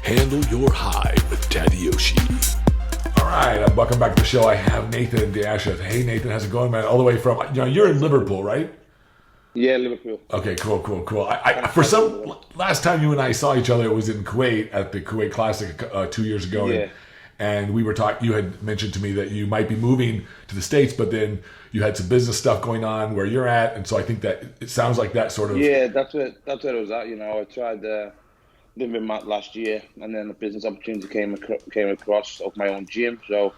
Handle your high with Tadayoshi. All right, welcome back to the show. I have Nathan De Asha. Hey, Nathan, how's it going, man? All the way from, you're in Liverpool, right? Yeah, Liverpool. Okay, cool. Last time you and I saw each other, it was in Kuwait at the Kuwait Classic 2 years ago. Yeah. And we were talking, you had mentioned to me that you might be moving to the States, but then you had some business stuff going on where you're at. And so I think that it sounds like that sort of. Yeah, that's where it was at. I tried living in Matt last year, and then the business opportunity came across of my own gym. So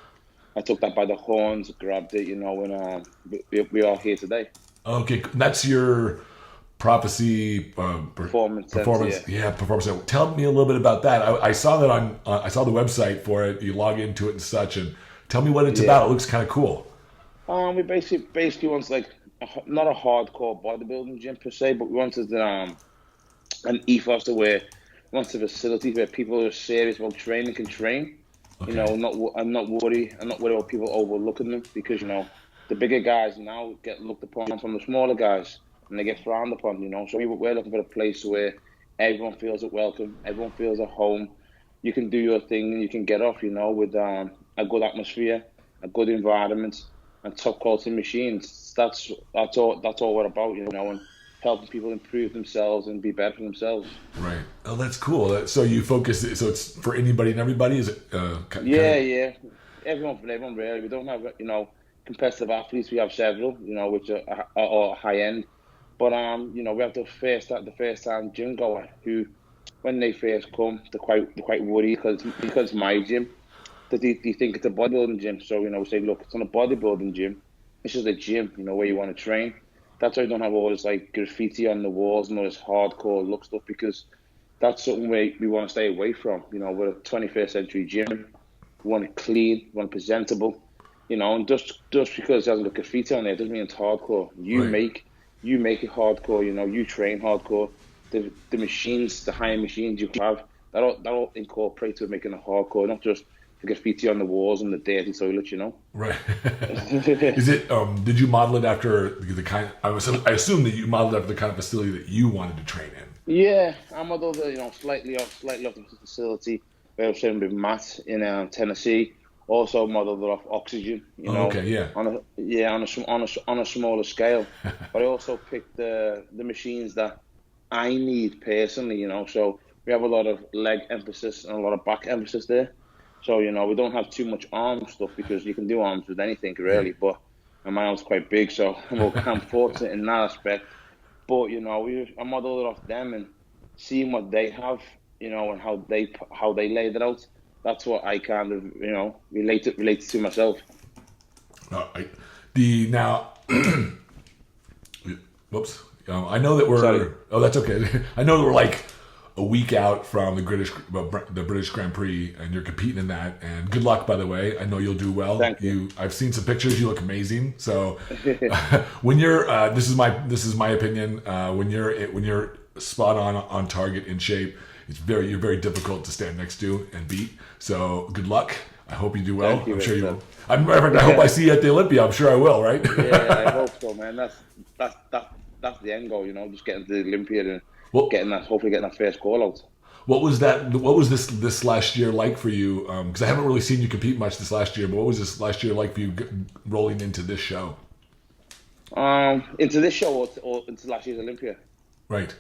I took that by the horns, grabbed it, and we are here today. Okay, that's your Prophecy performance. Yeah, performance. Tell me a little bit about that. I saw that on. I saw the website for it. You log into it and such. And tell me what it's about. It looks kind of cool. We basically want not a hardcore bodybuilding gym per se, but we wanted an ethos to where we want a facility where people who are serious about training can train. Okay. I'm not worried about people overlooking them because the bigger guys now get looked upon from the smaller guys. And they get frowned upon, So we're looking for a place where everyone feels at welcome, everyone feels at home. You can do your thing and you can get off, with a good atmosphere, a good environment, and top quality machines. That's all we're about, and helping people improve themselves and be better for themselves. Right. Oh, that's cool. So you focus. So it's for anybody and everybody. Is it? Yeah. Everyone really. We don't have competitive athletes. We have several, which are high end. But we have the first time gym goer who, when they first come, they're quite worried because it's my gym. They think it's a bodybuilding gym. So we say, look, it's not a bodybuilding gym. It's just a gym, where you want to train. That's why we don't have all this graffiti on the walls and all this hardcore look stuff because that's something we want to stay away from. We're a 21st century gym. We want it clean, we want it presentable. And just because it hasn't got graffiti on there doesn't mean it's hardcore. You make it hardcore, you train hardcore. The machines, the high machines you have, that'll incorporate to making it hardcore, not just the graffiti on the walls and the dirty toilets, Right. Is it? Did you model it after the kind? I assume that you modeled after the kind of facility that you wanted to train in. Yeah, I modeled it, slightly off the facility where I was training with Matt in Tennessee. Also modeled it off Oxygen, Okay, yeah. On a smaller scale. But I also picked the machines that I need personally, So we have a lot of leg emphasis and a lot of back emphasis there. So we don't have too much arm stuff because you can do arms with anything really. But my arm's quite big, so I'm fortunate in that aspect. But I modeled it off them and seeing what they have, and how they laid it out. That's what I kind of, relate to myself. Whoops. I know that we're. Sorry. Oh, that's okay. I know that we're like a week out from the British Grand Prix, and you're competing in that. And good luck, by the way. I know you'll do well. Thank you. I've seen some pictures. You look amazing. So when you're, this is my opinion. When you're spot on target in shape. You're very difficult to stand next to and beat. So good luck. I hope you do well. Thank you, I'm sure you will. I hope I see you at the Olympia. I'm sure I will. Right? Yeah, I hope so, man. That's the end goal. Just getting to the Olympia and hopefully getting that first call out. What was that? What was this last year like for you? Because I haven't really seen you compete much this last year. But what was this last year like for you rolling into this show? Into this show or into last year's Olympia? Right.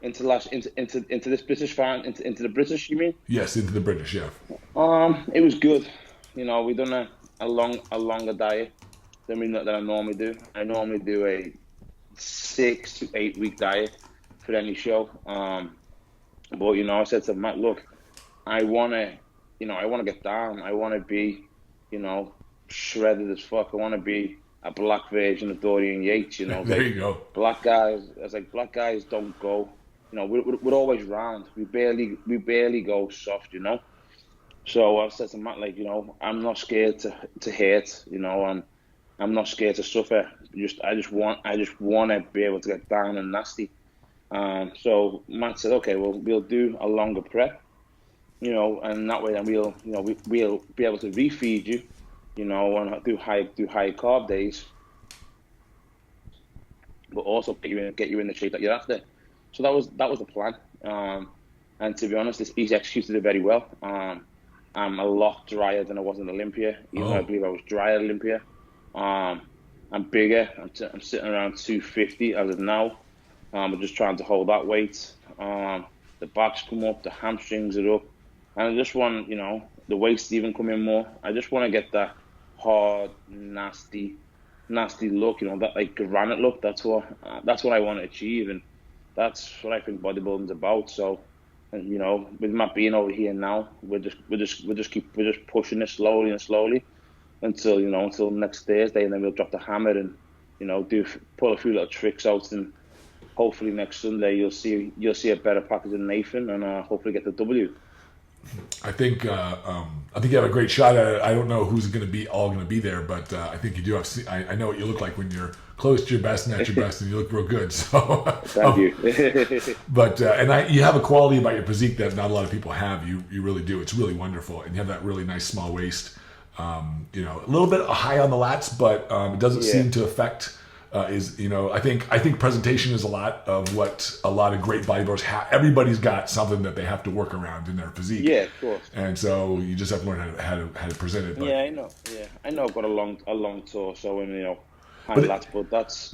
Into this British fan, into the British, you mean? Yes, into the British, yeah. It was good. We done a longer diet than I normally do. I normally do a 6 to 8 week diet for any show. But I said to Matt, look, I wanna get down. I wanna be, shredded as fuck. I wanna be a black version of Dorian Yates. There you go. Black guys don't go. We're always round. We barely go soft, So I said to Matt, I'm not scared to hurt, I'm not scared to suffer. I just want to be able to get down and nasty. So Matt said, okay, well we'll do a longer prep, and that way then we'll be able to refeed you, and do high carb days, but also get you in the shape that you're after. So that was the plan. And And to be honest, he's executed it very well. I'm a lot drier than I was in Olympia, even though I believe I was dry at Olympia. I'm bigger. I'm sitting around 250 as of now. I'm just trying to hold that weight. The backs come up, the hamstrings are up, and I just want, the waist even come in more. I just want to get that hard, nasty look, that like granite look. That's what I want to achieve, and that's what I think bodybuilding's about. So, and with Matt being over here now, we're just pushing it slowly and slowly until next Thursday, and then we'll drop the hammer and pull a few little tricks out, and hopefully next Sunday you'll see a better package than Nathan, and hopefully get the W. I think you have a great shot at it. I don't know who's going to be there, but I think you do have. I know what you look like when you're close to your best and at your best, and you look real good. So thank you. But you have a quality about your physique that not a lot of people have. You really do. It's really wonderful, and you have that really nice small waist. A little bit high on the lats, but it doesn't seem to affect. I think presentation is a lot of what a lot of great bodybuilders have. Everybody's got something that they have to work around in their physique. Yeah, of course. And so you just have to learn how to present it. But. Yeah, I know. Yeah, I know. I've got a long torso and high lats, but that's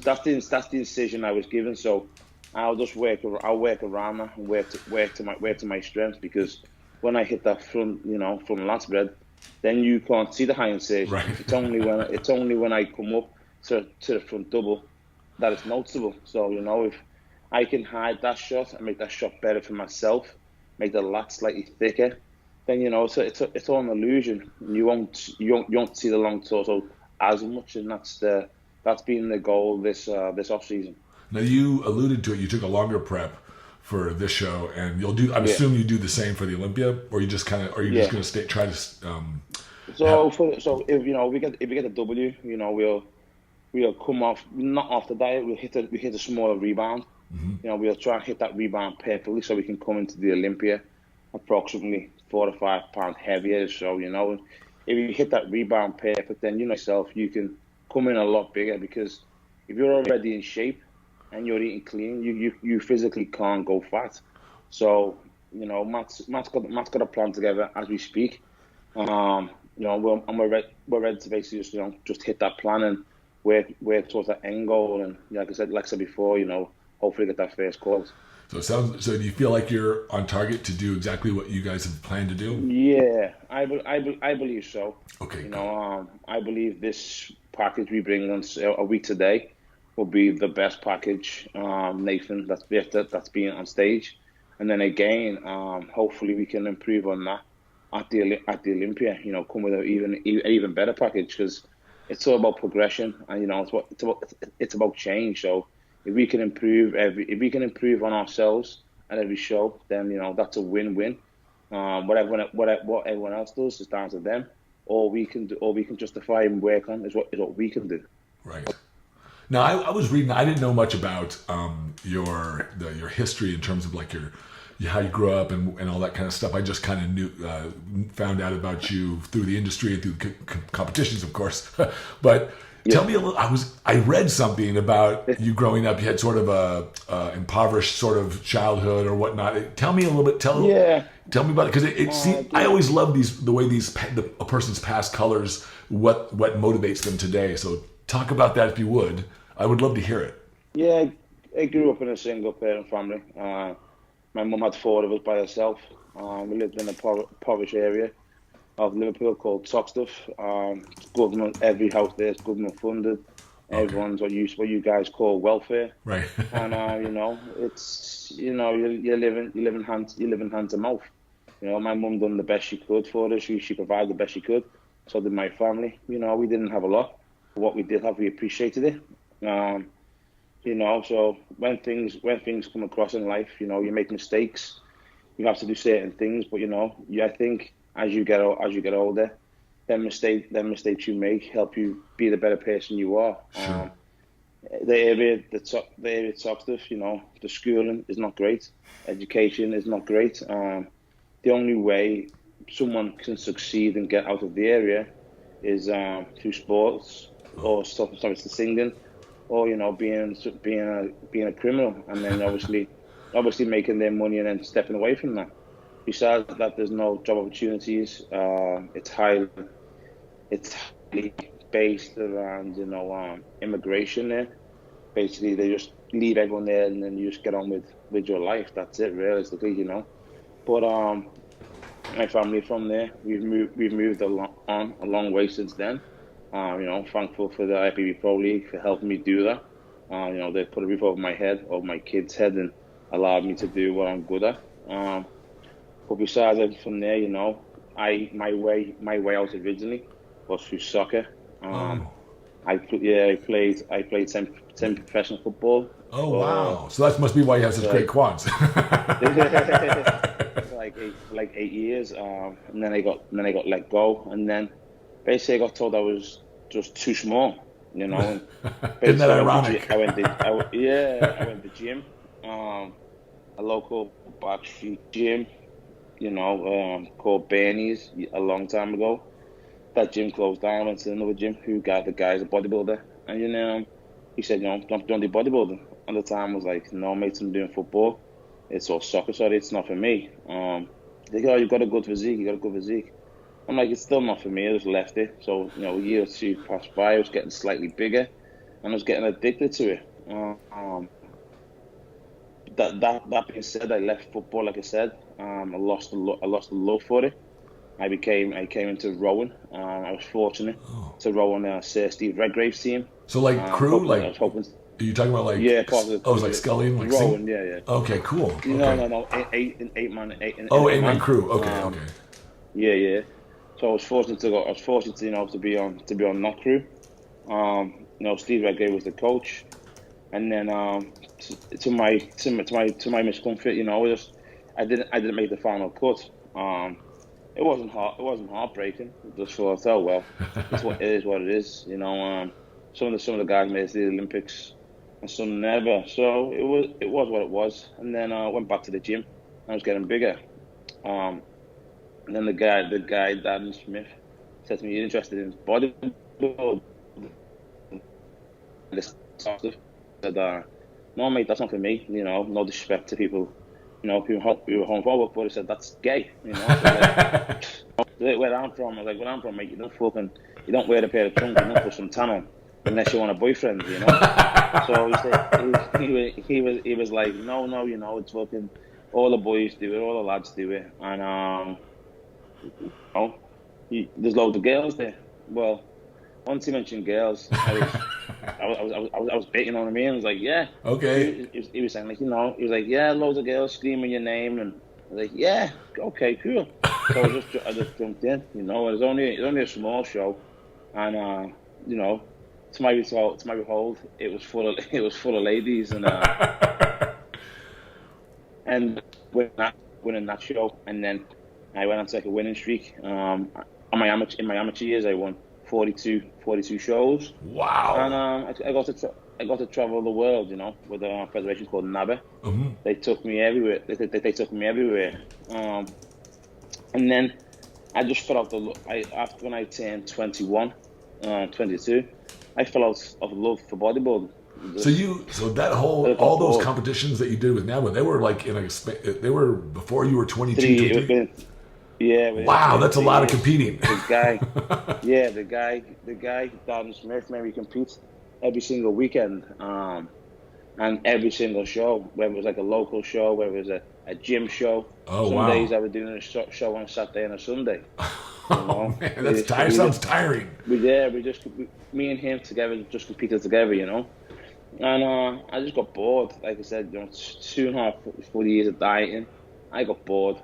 the incision I was given. So I'll just work around that and work to my strengths, because when I hit that front lats spread, then you can't see the high incision. Right. It's only when I come up to the front double that it's noticeable. So if I can hide that shot and make that shot better for myself, make the lats slightly thicker, then it's all an illusion. You won't see the long torso as much, and that's been the goal this off season. Now you alluded to it. You took a longer prep for this show, and you'll do. I'm assuming you do the same for the Olympia, or you just kind of, or you just going to try to. So if we get the W, we'll come off, not off the diet. We'll hit a smaller rebound. Mm-hmm. We'll try and hit that rebound perfectly so we can come into the Olympia approximately 4 to 5 pounds heavier. So if you hit that rebound perfect, then you can come in a lot bigger, because if you're already in shape and you're eating clean, you physically can't go fat. So Matt's got a plan together as we speak. We're ready to basically just hit that plan and work towards that end goal, and like I said before, hopefully get that first quote. So do you feel like you're on target to do exactly what you guys have planned to do? Yeah, I believe so. Okay. I believe this package we bring on a week today will be the best package, Nathan, that's been on stage, and then again, hopefully we can improve on that at the Olympia. Come with an even better package, because it's all about progression, and it's about change. So if we can improve on ourselves at every show, then that's a win-win. What everyone else does is down to them. All we can justify and work on is what we can do. Right. Now I was reading. I didn't know much about your history in terms of like how you grew up and all that kind of stuff. I just kind of found out about you through the industry and through competitions, of course. But tell me a little. I read something about you growing up. You had sort of a impoverished sort of childhood or whatnot. Tell me a little bit. Tell me about it, because I always love the way a person's past colors what motivates them today. So talk about that if you would. I would love to hear it. Yeah, I grew up in a single parent family. My mum had 4 of us by herself. We lived in a poorish area of Liverpool called Toxteth. Government, every house there is government funded. Okay. Everyone's what you guys call welfare. Right. And it's you live in hand to mouth. My mum done the best she could for us. She provided the best she could. So did my family. We didn't have a lot, but what we did have, we appreciated it. So when things come across in life, you make mistakes. You have to do certain things, but I think as you get older, them mistakes you make help you be the better person you are. Sure. The area Toxteth, the schooling is not great, education is not great. The only way someone can succeed and get out of the area is through sports or stuff, to singing, or being a criminal, and then obviously making their money and then stepping away from that. besides that, there's no job opportunities. It's highly based around, immigration there. Basically, they just leave everyone there, and then you just get on with your life. That's it, realistically. But my family from there, we've moved a long way since then. Thankful for the IFBB Pro League for helping me do that. They put a roof over my head, over my kid's head, and allowed me to do what I'm good at. But besides that, from there, my way out originally was through soccer. I played some professional football. Oh wow! So that must be why you have such great quads. like 8 years, and then I got let go, and then basically I got told I was just too small. And Isn't that ironic? I went to gym, a local backstreet gym, called Bernie's a long time ago. That gym closed down. I went to another gym the guy's a bodybuilder, and he said, don't do bodybuilding. At the time I was like, no mate, I'm doing football. It's all soccer, sorry, it's not for me. They go, oh, you've got a good physique. I'm like, it's still not for me. I just left it. So, a year or two passed by. I was getting slightly bigger, and I was getting addicted to it. That being said, I left football. Like I said, I lost the love for it. I came into rowing. I was fortunate to row on Sir Steve Redgrave's team. So like crew, I was hoping. Are you talking about like? Yeah, part of the, it was like sculling, like rowing. Yeah. Okay, cool. Okay. No. Eight man. Eight-man crew. Okay. Yeah. So I was fortunate to be on that crew. Steve Redgrave was the coach, and then to my miscomfort, I didn't make the final cut. It wasn't heartbreaking. I just thought, oh well, it is what it is. Some of the guys made it to the Olympics, and some never. So it was what it was. And then I went back to the gym. I was getting bigger. And then the guy, Dan Smith, said to me, "You're interested in bodybuilding?" I said, "No, mate, that's not for me. No disrespect to people. Who were homophobic, but he said that's gay. So where I'm from, I was like, where I'm from, mate, you don't wear a pair of trunks, you don't put some tan on unless you want a boyfriend, So he was like, no, it's fucking all the boys do it, all the lads do it, and there's loads of girls there. Well, once he mentioned girls, I was big, you know what I mean? I was like, yeah. Okay. He was saying, he was like, yeah, loads of girls screaming your name, and I was like, yeah, okay, cool. So I just jumped in, it was only a small show, and to my behold, it was full of ladies, and and winning that show, and then I went on to like a winning streak. In my amateur years, I won 42 shows. Wow. And I got to travel the world, with a federation called NABBA. Mm-hmm. They took me everywhere. They took me everywhere. And then I just fell out after when I turned 21, 22, I fell out of love for bodybuilding. All those competitions that you did with NABBA, they were like they were before you were 22. Yeah. Wow, that's a lot of competing. The guy, Darren Smith, made me compete every single weekend, and every single show, whether it was like a local show, whether it was a gym show. Some days I was doing a show on a Saturday and a Sunday. Oh man, that's tiring. Sounds tiring. Me and him together just competed together, And I just got bored. Like I said, 2.5 full years of dieting, I got bored.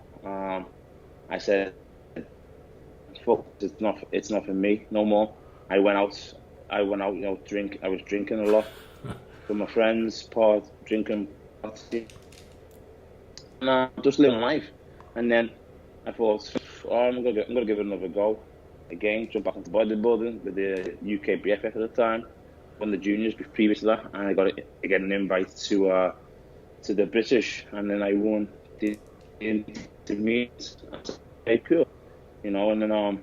I said, "Fuck, it's not for me no more." I went out, drink. I was drinking a lot with my friends, drinking, and just living life. And then I thought, I'm gonna give it another go. Again, jump back into bodybuilding with the UK BFF at the time, won the juniors previous to that, and I got an invite to the British, and then I won the meet. Okay, cool, and then I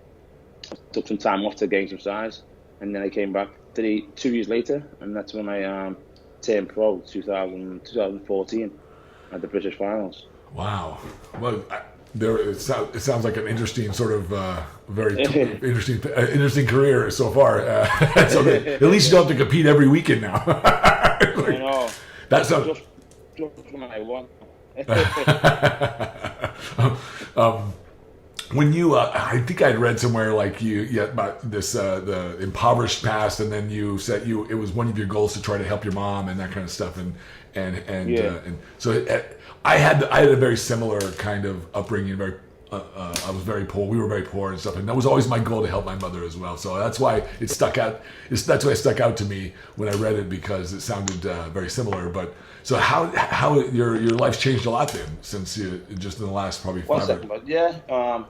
took some time off to gain some size, and then I came back 2 years later, and that's when I turned pro, 2014 at the British finals. Wow. Well, it sounds like an interesting sort of very interesting career so far. So that at least you don't have to compete every weekend now. I know. That sounds just when I want. When you, I think I'd read somewhere like about this the impoverished past, and then you said it was one of your goals to try to help your mom and that kind of stuff, and so I had a very similar kind of upbringing. I was very poor. We were very poor and stuff, and that was always my goal to help my mother as well. So that's why it stuck out. That's why it stuck out to me when I read it, because it sounded very similar. But so how your life's changed a lot then since you just in the last probably 5 1 second, but yeah,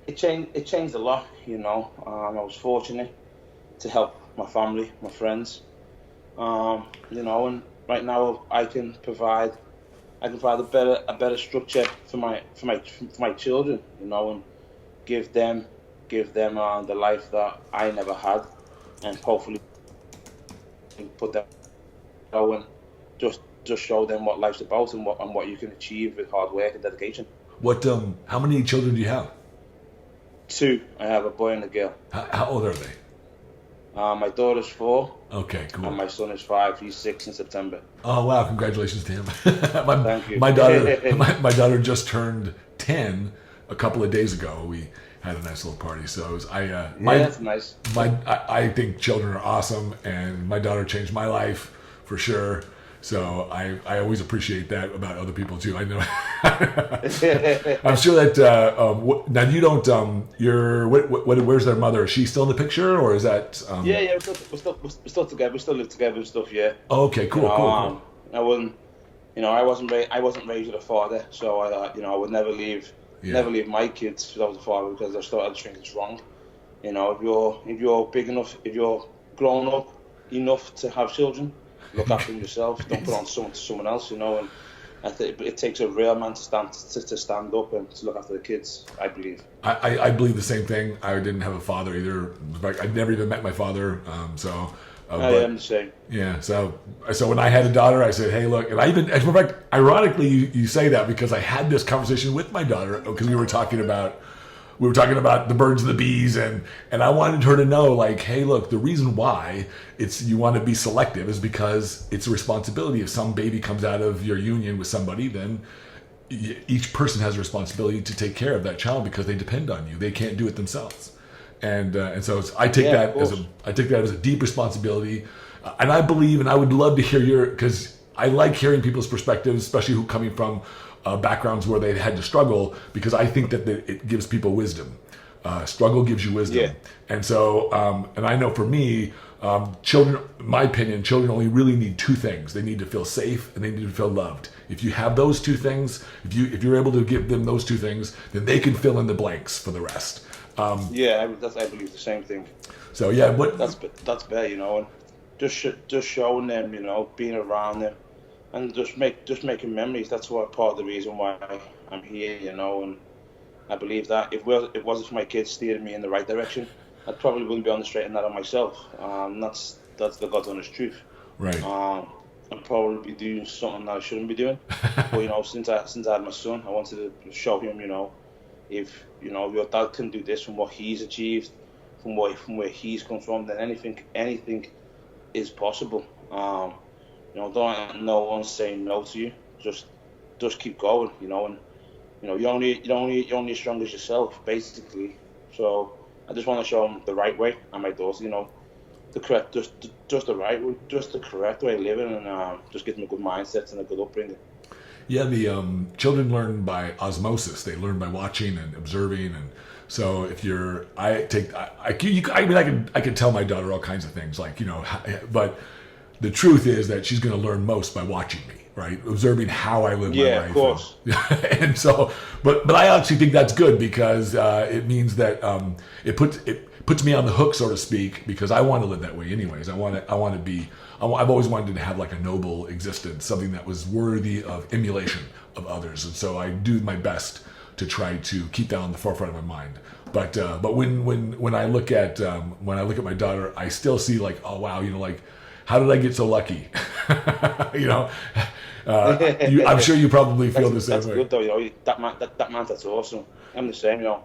it changed a lot. You know, I was fortunate to help my family, my friends. You know, and right now I can provide a better structure for my children, you know, and give them the life that I never had, and hopefully put them and just show them what life's about and what you can achieve with hard work and dedication. What how many children do you have? 2. I have a boy and a girl. How old are they? My daughter's 4. Okay, cool. And my son is 5. He's 6 in September. Oh wow! Congratulations to him. Thank you. My daughter just turned 10 a couple of days ago. We had a nice little party. So it was, that's nice. I think children are awesome, and my daughter changed my life for sure. So I always appreciate that about other people too. I know. I'm sure that now you don't. Where's their mother? Is she still in the picture, or is that? Yeah. We're still together. We still live together and stuff. Yeah. Oh, okay. Cool. Cool. I wasn't raised with a father, so I would never leave my kids without a father, because I just think it's wrong. You know, if you're big enough, if you're grown up enough to have children, look after yourself. Don't put on someone else. You know, and I think it takes a real man to stand up and to look after the kids, I believe. I believe the same thing. I didn't have a father either. In fact, I'd never even met my father. I am the same. Yeah. So when I had a daughter, I said, "Hey, look," and I even, as a matter of fact, ironically, you say that because I had this conversation with my daughter, because we were talking about the birds and the bees, and I wanted her to know, like, hey, look, the reason why you want to be selective is because it's a responsibility. If some baby comes out of your union with somebody, then each person has a responsibility to take care of that child, because they depend on you. They can't do it themselves. And so I take that as a deep responsibility, and I believe, and I would love to hear because I like hearing people's perspectives, especially who coming from backgrounds where they had to struggle, because I think that it gives people wisdom. Struggle gives you wisdom. Yeah. And so, and I know for me, children, in my opinion, children only really need 2 things. They need to feel safe, and they need to feel loved. If you have those 2 things, if you're able to give them those 2 things, then they can fill in the blanks for the rest. I believe the same thing. So yeah, that's better, you know, and just showing them, you know, being around them, and just making memories. That's what part of the reason why I'm here, you know. And I believe that if it wasn't for my kids steering me in the right direction, I probably wouldn't be on the straight and narrow myself. That's the God's honest truth. Right. I'd probably be doing something that I shouldn't be doing. But you know, since I had my son, I wanted to show him, you know, if your dad can do this from what he's achieved, from where he's come from, then anything is possible. You know, don't let no one say no to you. Just keep going, you know, and you know, you're only as strong as yourself, basically. So I just want to show them the right way, and my daughter, you know, the correct, just the right way, just the correct way of living, and just give them a good mindset and a good upbringing. Yeah, the children learn by osmosis. They learn by watching and observing, and so if I can tell my daughter all kinds of things, like, you know, but the truth is that she's going to learn most by watching me, right? Observing how I live my life. Yeah, of course. And so, but I actually think that's good, because it means that it puts me on the hook, so to speak, because I want to live that way anyways. I've always wanted to have like a noble existence, something that was worthy of emulation of others, and so I do my best to try to keep that on the forefront of my mind. But when I look at my daughter, I still see like, oh wow, you know, like, how did I get so lucky? You know, I'm sure you probably feel the same That's way. good though, you know. That man, that's awesome. I'm the same, you know.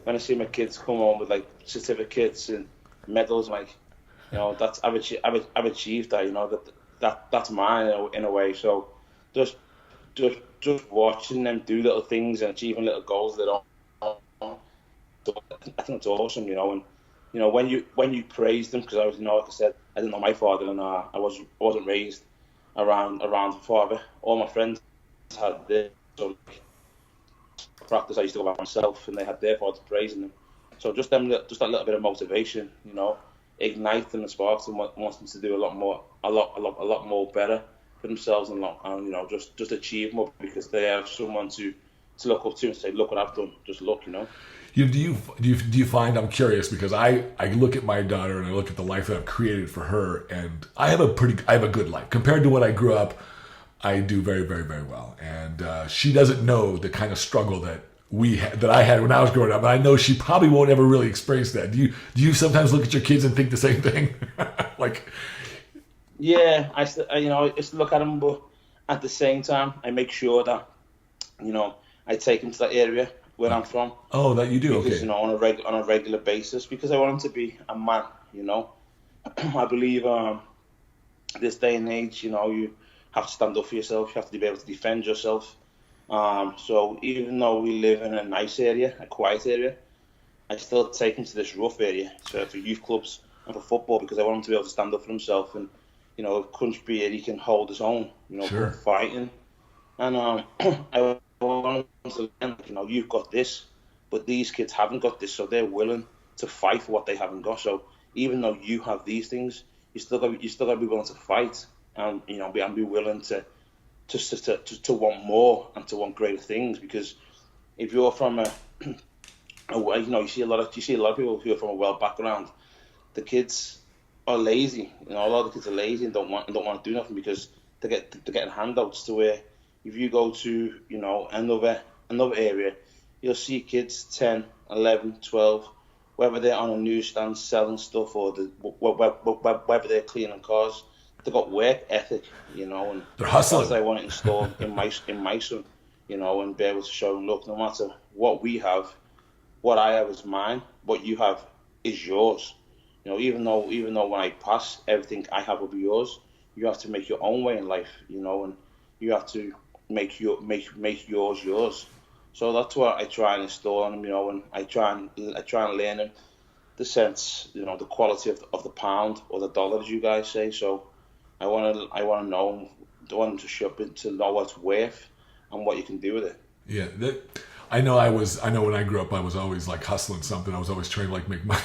When I see my kids come home with like certificates and medals, like, you know, I've achieved that, you know. That's mine in a way. So just watching them do little things and achieving little goals that are, I think it's awesome, you know. And you know, when you praise them, because I was, you know, like I said, I didn't know my father, and I wasn't raised around the father. All my friends had this sort of practice. I used to go by myself, and they had their father praising them. So just that little bit of motivation, you know, ignite them and sparks them, wants them to do a lot more better for themselves, and you know, just achieve more, because they have someone to look up to and say, look what I've done. Just look, you know. Do you find, I'm curious, because I look at my daughter and I look at the life that I've created for her, and I have a good life compared to when I grew up. I do very, very, very well, and she doesn't know the kind of struggle that I had when I was growing up, and I know she probably won't ever really experience that. Do you sometimes look at your kids and think the same thing? Like, yeah, I still look at them, but at the same time, I make sure that, you know, I take them to that area where I'm from. Oh, that you do, because, okay. You know, on a regular basis, because I want him to be a man, you know. I believe this day and age, you know, you have to stand up for yourself. You have to be able to defend yourself. So even though we live in a nice area, a quiet area, I still take him to this rough area, so for youth clubs and for football, because I want him to be able to stand up for himself, and, you know, country he can hold his own, you know, sure. fighting. And I want him to learn, you know, you've got this, but these kids haven't got this, so they're willing to fight for what they haven't got. So even though you have these things, you still got to be willing to fight, and, you know, be willing to want more and to want greater things. Because if you're from you know, you see a lot of people who are from a well background, the kids are lazy. You know, a lot of the kids are lazy and don't want to do nothing, because they're getting handouts. To where if you go to, you know, another area, you'll see kids 10, 11, 12, whether they're on a newsstand selling stuff or whether they're cleaning cars, they've got work ethic, you know, and they're hustling. That's what I want to install in my son, you know, and be able to show them, look, no matter what we have, what I have is mine, what you have is yours. You know, even though when I pass, everything I have will be yours. You have to make your own way in life, you know, and you have to make yours. So that's what I try and install on them, you know, and I try and learn them the sense, you know, the quality of the pound or the dollar, as you guys say. So I want to know, I want them to shop it, to know what's worth and what you can do with it. Yeah, I know when I grew up, I was always like hustling something. I was always trying to like make money.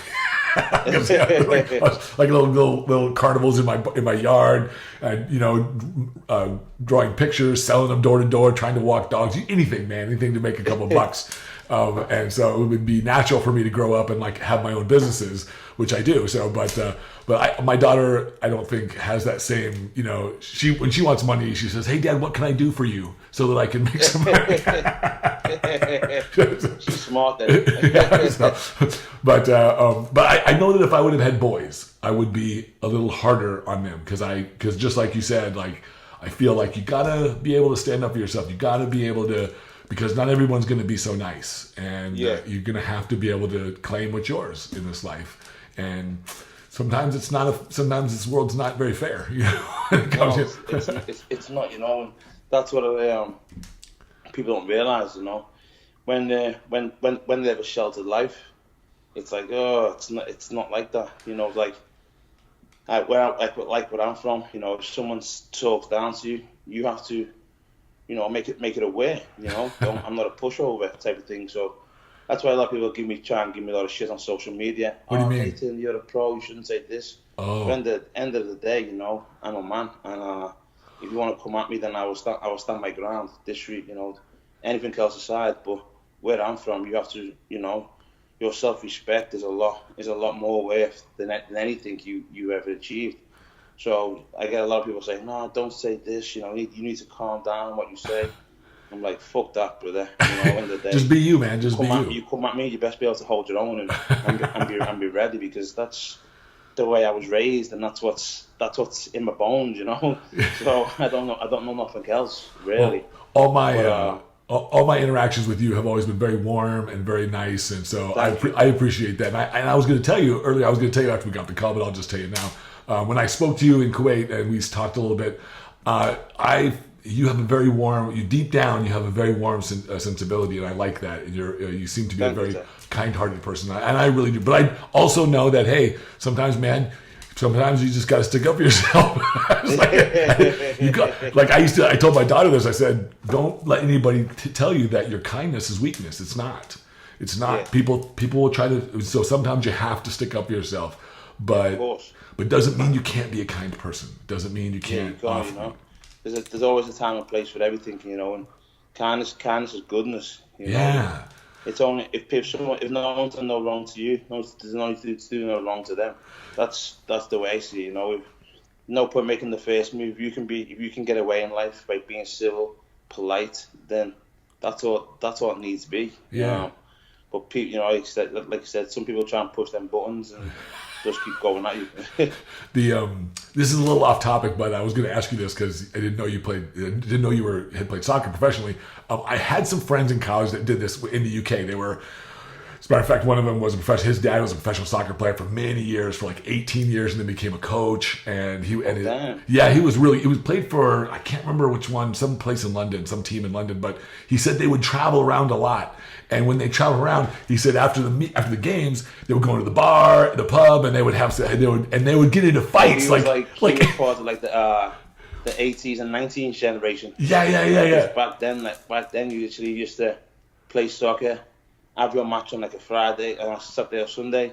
like little carnivals in my yard, and, you know, drawing pictures, selling them door to door, trying to walk dogs, anything to make a couple bucks. And so it would be natural for me to grow up and like have my own businesses, which I do. So, my daughter, I don't think has that same, you know, when she wants money, she says, "Hey Dad, what can I do for you so that I can make some money?" She's smart then. But I know that if I would have had boys, I would be a little harder on them, because just like you said, like, I feel like you gotta be able to stand up for yourself. You gotta be able to, because not everyone's going to be so nice, and you're going to have to be able to claim what's yours in this life. And sometimes sometimes this world's not very fair, you know. It's not, you know. And that's what people don't realize, you know. When they have a sheltered life, it's like, oh, it's not like that, you know. Like where I'm from, you know, if someone talks down to you, you have to, you know, make it aware, you know. I'm not a pushover type of thing. So that's why a lot of people try and give me a lot of shit on social media. What do you mean? Nathan, you're a pro, you shouldn't say this. Oh. But at the end of the day, you know, I'm a man, and if you want to come at me, then I will stand my ground. This week, you know, anything else aside. But where I'm from, you have to, you know, your self-respect is a lot more worth than anything you ever achieved. So I get a lot of people saying, "No, don't say this. You know, you need to calm down what you say." I'm like, "Fuck that, brother." You know, end of the day, just be you, man. Just be you. You come at me, you best be able to hold your own and be ready, because that's the way I was raised, and that's what's in my bones, you know. So I don't know nothing else really. All my interactions with you have always been very warm and very nice, and so I appreciate that. And I was going to tell you earlier. I was going to tell you after we got the call, but I'll just tell you now. When I spoke to you in Kuwait and we talked a little bit, you have a very warm. You deep down, you have a very warm sensibility, and I like that. And you seem to be a very kind-hearted person, and I really do. But I also know that sometimes you just got to stick up for yourself. I told my daughter this. I said, don't let anybody tell you that your kindness is weakness. It's not. It's not. Yeah. People will try to. So sometimes you have to stick up for yourself, but doesn't mean you can't be a kind person. Doesn't mean you can't. Yeah, you know. There's always a time and place for everything, you know. And kindness is goodness. You know? It's only if no one's done no wrong to you, there's no one to do no wrong to them. That's the way I see it, you know. No point making the first move. If you can get away in life by being civil, polite, then that's all it needs to be. Yeah. You know? But people, you know, like I said, some people try and push them buttons and just keep going at you. This is a little off topic, but I was going to ask you this because I didn't know you had played soccer professionally. I had some friends in college that did this in the UK. They were, as a matter of fact, one of them was a professional. His dad was a professional soccer player for many years, for like 18 years, and then became a coach. And he was played for, I can't remember which one, some place in London, some team in London. But he said they would travel around a lot. And when they traveled around, he said after the games, they would go into the bar, the pub, and they would get into fights. He was part of the 80s and 19s generation. Yeah. Back then, you literally used to play soccer, have your match on like a Friday, or Saturday or Sunday,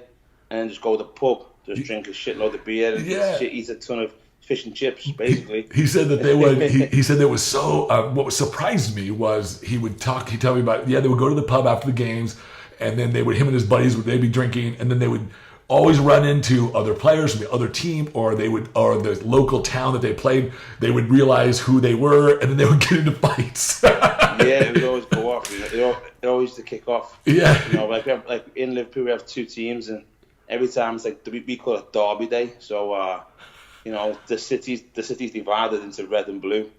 and then just go to the pub, just drink a shitload of beer, and eat a ton of fish and chips, basically. He said that they would. He said there was so. What surprised me was he'd tell me about. Yeah, they would go to the pub after the games, and then him and his buddies they'd be drinking, and then they would always run into other players from the other team, or the local town that they played. They would realize who they were, and then they would get into fights. It would always go off. You know, it always used to kick off. Yeah. You know, like in Liverpool, we have two teams, and every time it's like we call it Derby Day. So. You know, the city's divided into red and blue.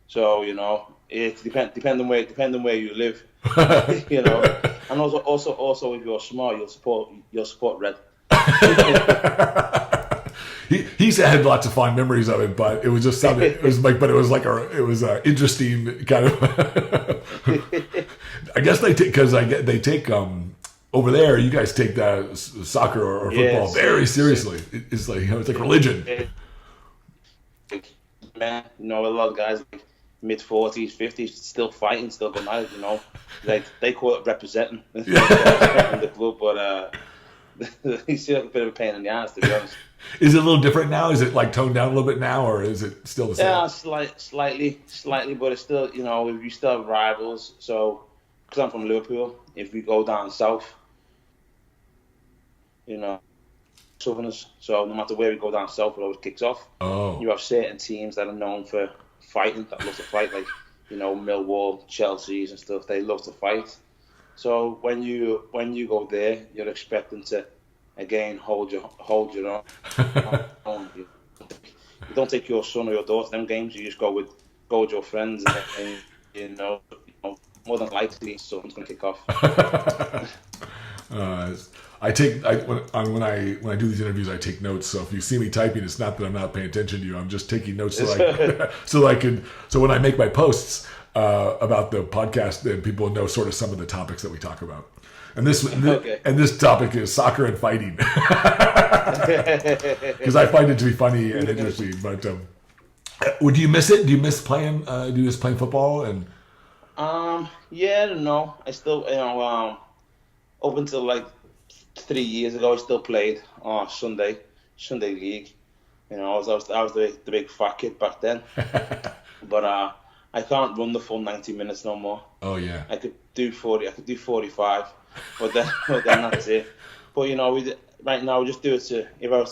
So, you know, it depending where you live. You know. And also if you're smart, you'll support red. He said had lots of fond memories of it, but it was just something. It was interesting kind of. I guess they take over there. You guys take that soccer or football very seriously. It's like it's like religion. Man, you know, a lot of guys like mid-40s, 50s, still fighting, still going at it, you know. They call it representing the club, but he's still a bit of a pain in the ass, to be honest. Is it a little different now? Is it like toned down a little bit now, or is it still the same? Yeah, slightly, but it's still, you know, we still have rivals. So, because I'm from Liverpool, if we go down south, you know, Southerners, so no matter where we go down south, it always kicks off. Oh. You have certain teams that are known for fighting, that love to fight, like, you know, Millwall, Chelsea's and stuff. They love to fight. So when you go there, you're expecting to again hold your own. You don't take your son or your daughter to them games. You just go with your friends, and you know more than likely something's gonna kick off. When I do these interviews, I take notes. So if you see me typing, it's not that I'm not paying attention to you. I'm just taking notes so when I make my posts about the podcast, then people know sort of some of the topics that we talk about. And this topic is soccer and fighting, because I find it to be funny and interesting. But do you miss it? Do you miss playing? Do you miss playing football? And yeah, no, I still, you know, up until like 3 years ago, I still played Sunday league. You know, I was the big fat kid back then. But I can't run the full 90 minutes no more. Oh yeah. I could do 40. I could do 45. But then that's it. But you know, right now we just do it to if I was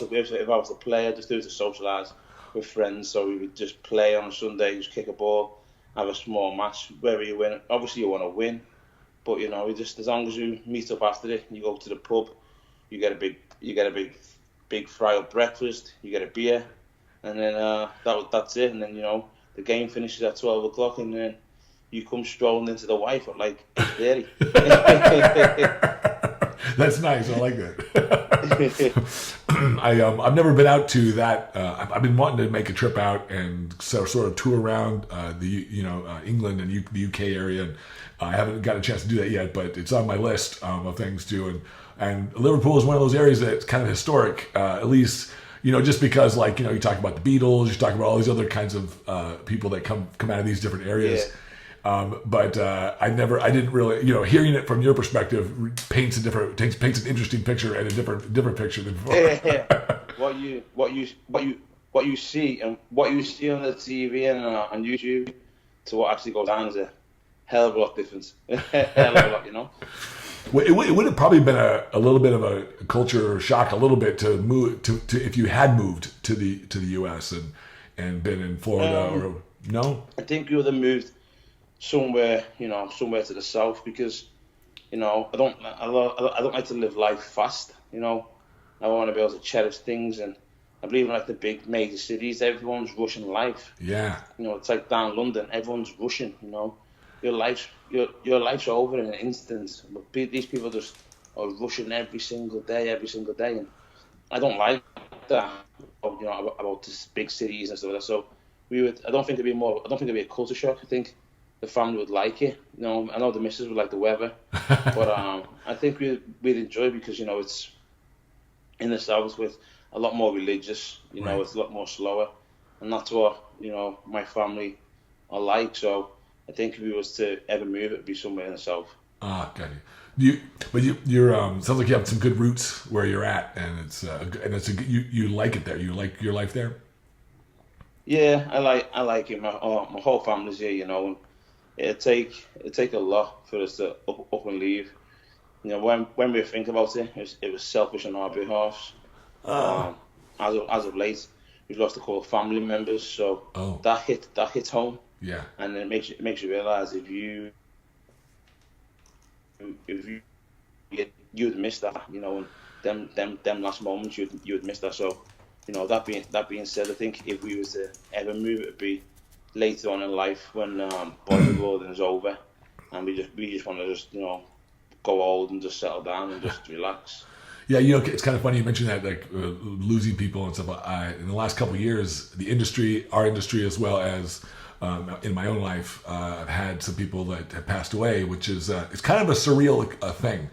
to play, I just do it to socialise with friends. So we would just play on a Sunday, just kick a ball, have a small match. Whether you win, obviously you want to win. But you know, we just as long as you meet up after it, you go to the pub, you get a big big fry up breakfast, you get a beer, and then that's it. And then the game finishes at 12 o'clock, and then you come strolling into the wife at like 8:30. That's nice. I like that. I've never been out to that. I've been wanting to make a trip out and sort of tour around England and the UK area, and I haven't got a chance to do that yet. But it's on my list of things to do. And Liverpool is one of those areas that's kind of historic, at least. Just because, like, you talk about the Beatles, you talk about all these other kinds of people that come out of these different areas. Yeah. But I didn't really, hearing it from your perspective paints an interesting picture and a different picture than before. Yeah. What you see on the TV and on YouTube to what actually goes on is a hell of a lot different. Hell of a lot, Well, it would have probably been a little bit of a culture shock, a little bit to move to if you had moved to the U.S. and been in Florida or no. I think you would have moved somewhere to the south, because I don't like to live life fast. I want to be able to cherish things, and I believe in like the big major cities, everyone's rushing life. Yeah. It's like down London, everyone's rushing. Your life's over in an instant. But these people just are rushing every single day, and I don't like that. About these big cities and stuff like that. So I don't think it'd be a culture shock. I think the family would like it. I know the missus would like the weather, but I think we'd enjoy it because it's in the south with a lot more religious. Right. It's a lot more slower, and that's what my family are like. So I think if we was to ever move, it'd be somewhere in the south. Ah, got you. You're sounds like you have some good roots where you're at, and you like it there. You like your life there. Yeah, I like it. My whole family's here, and it'd take a lot for us to up and leave. When we think about it, it was selfish on our behalf. As of late, we've lost a couple of family members, so that hits home. Yeah, and it makes you realize if you you'd miss that, and them last moments you'd miss that. So, that being said, I think if we was to ever move, it'd be later on in life when bodybuilding is over, and we just want to go old and just settle down and just relax. Yeah, it's kind of funny you mentioned that, like losing people and stuff. In the last couple of years, our industry, as well as in my own life, I've had some people that have passed away, which is it's kind of a surreal thing,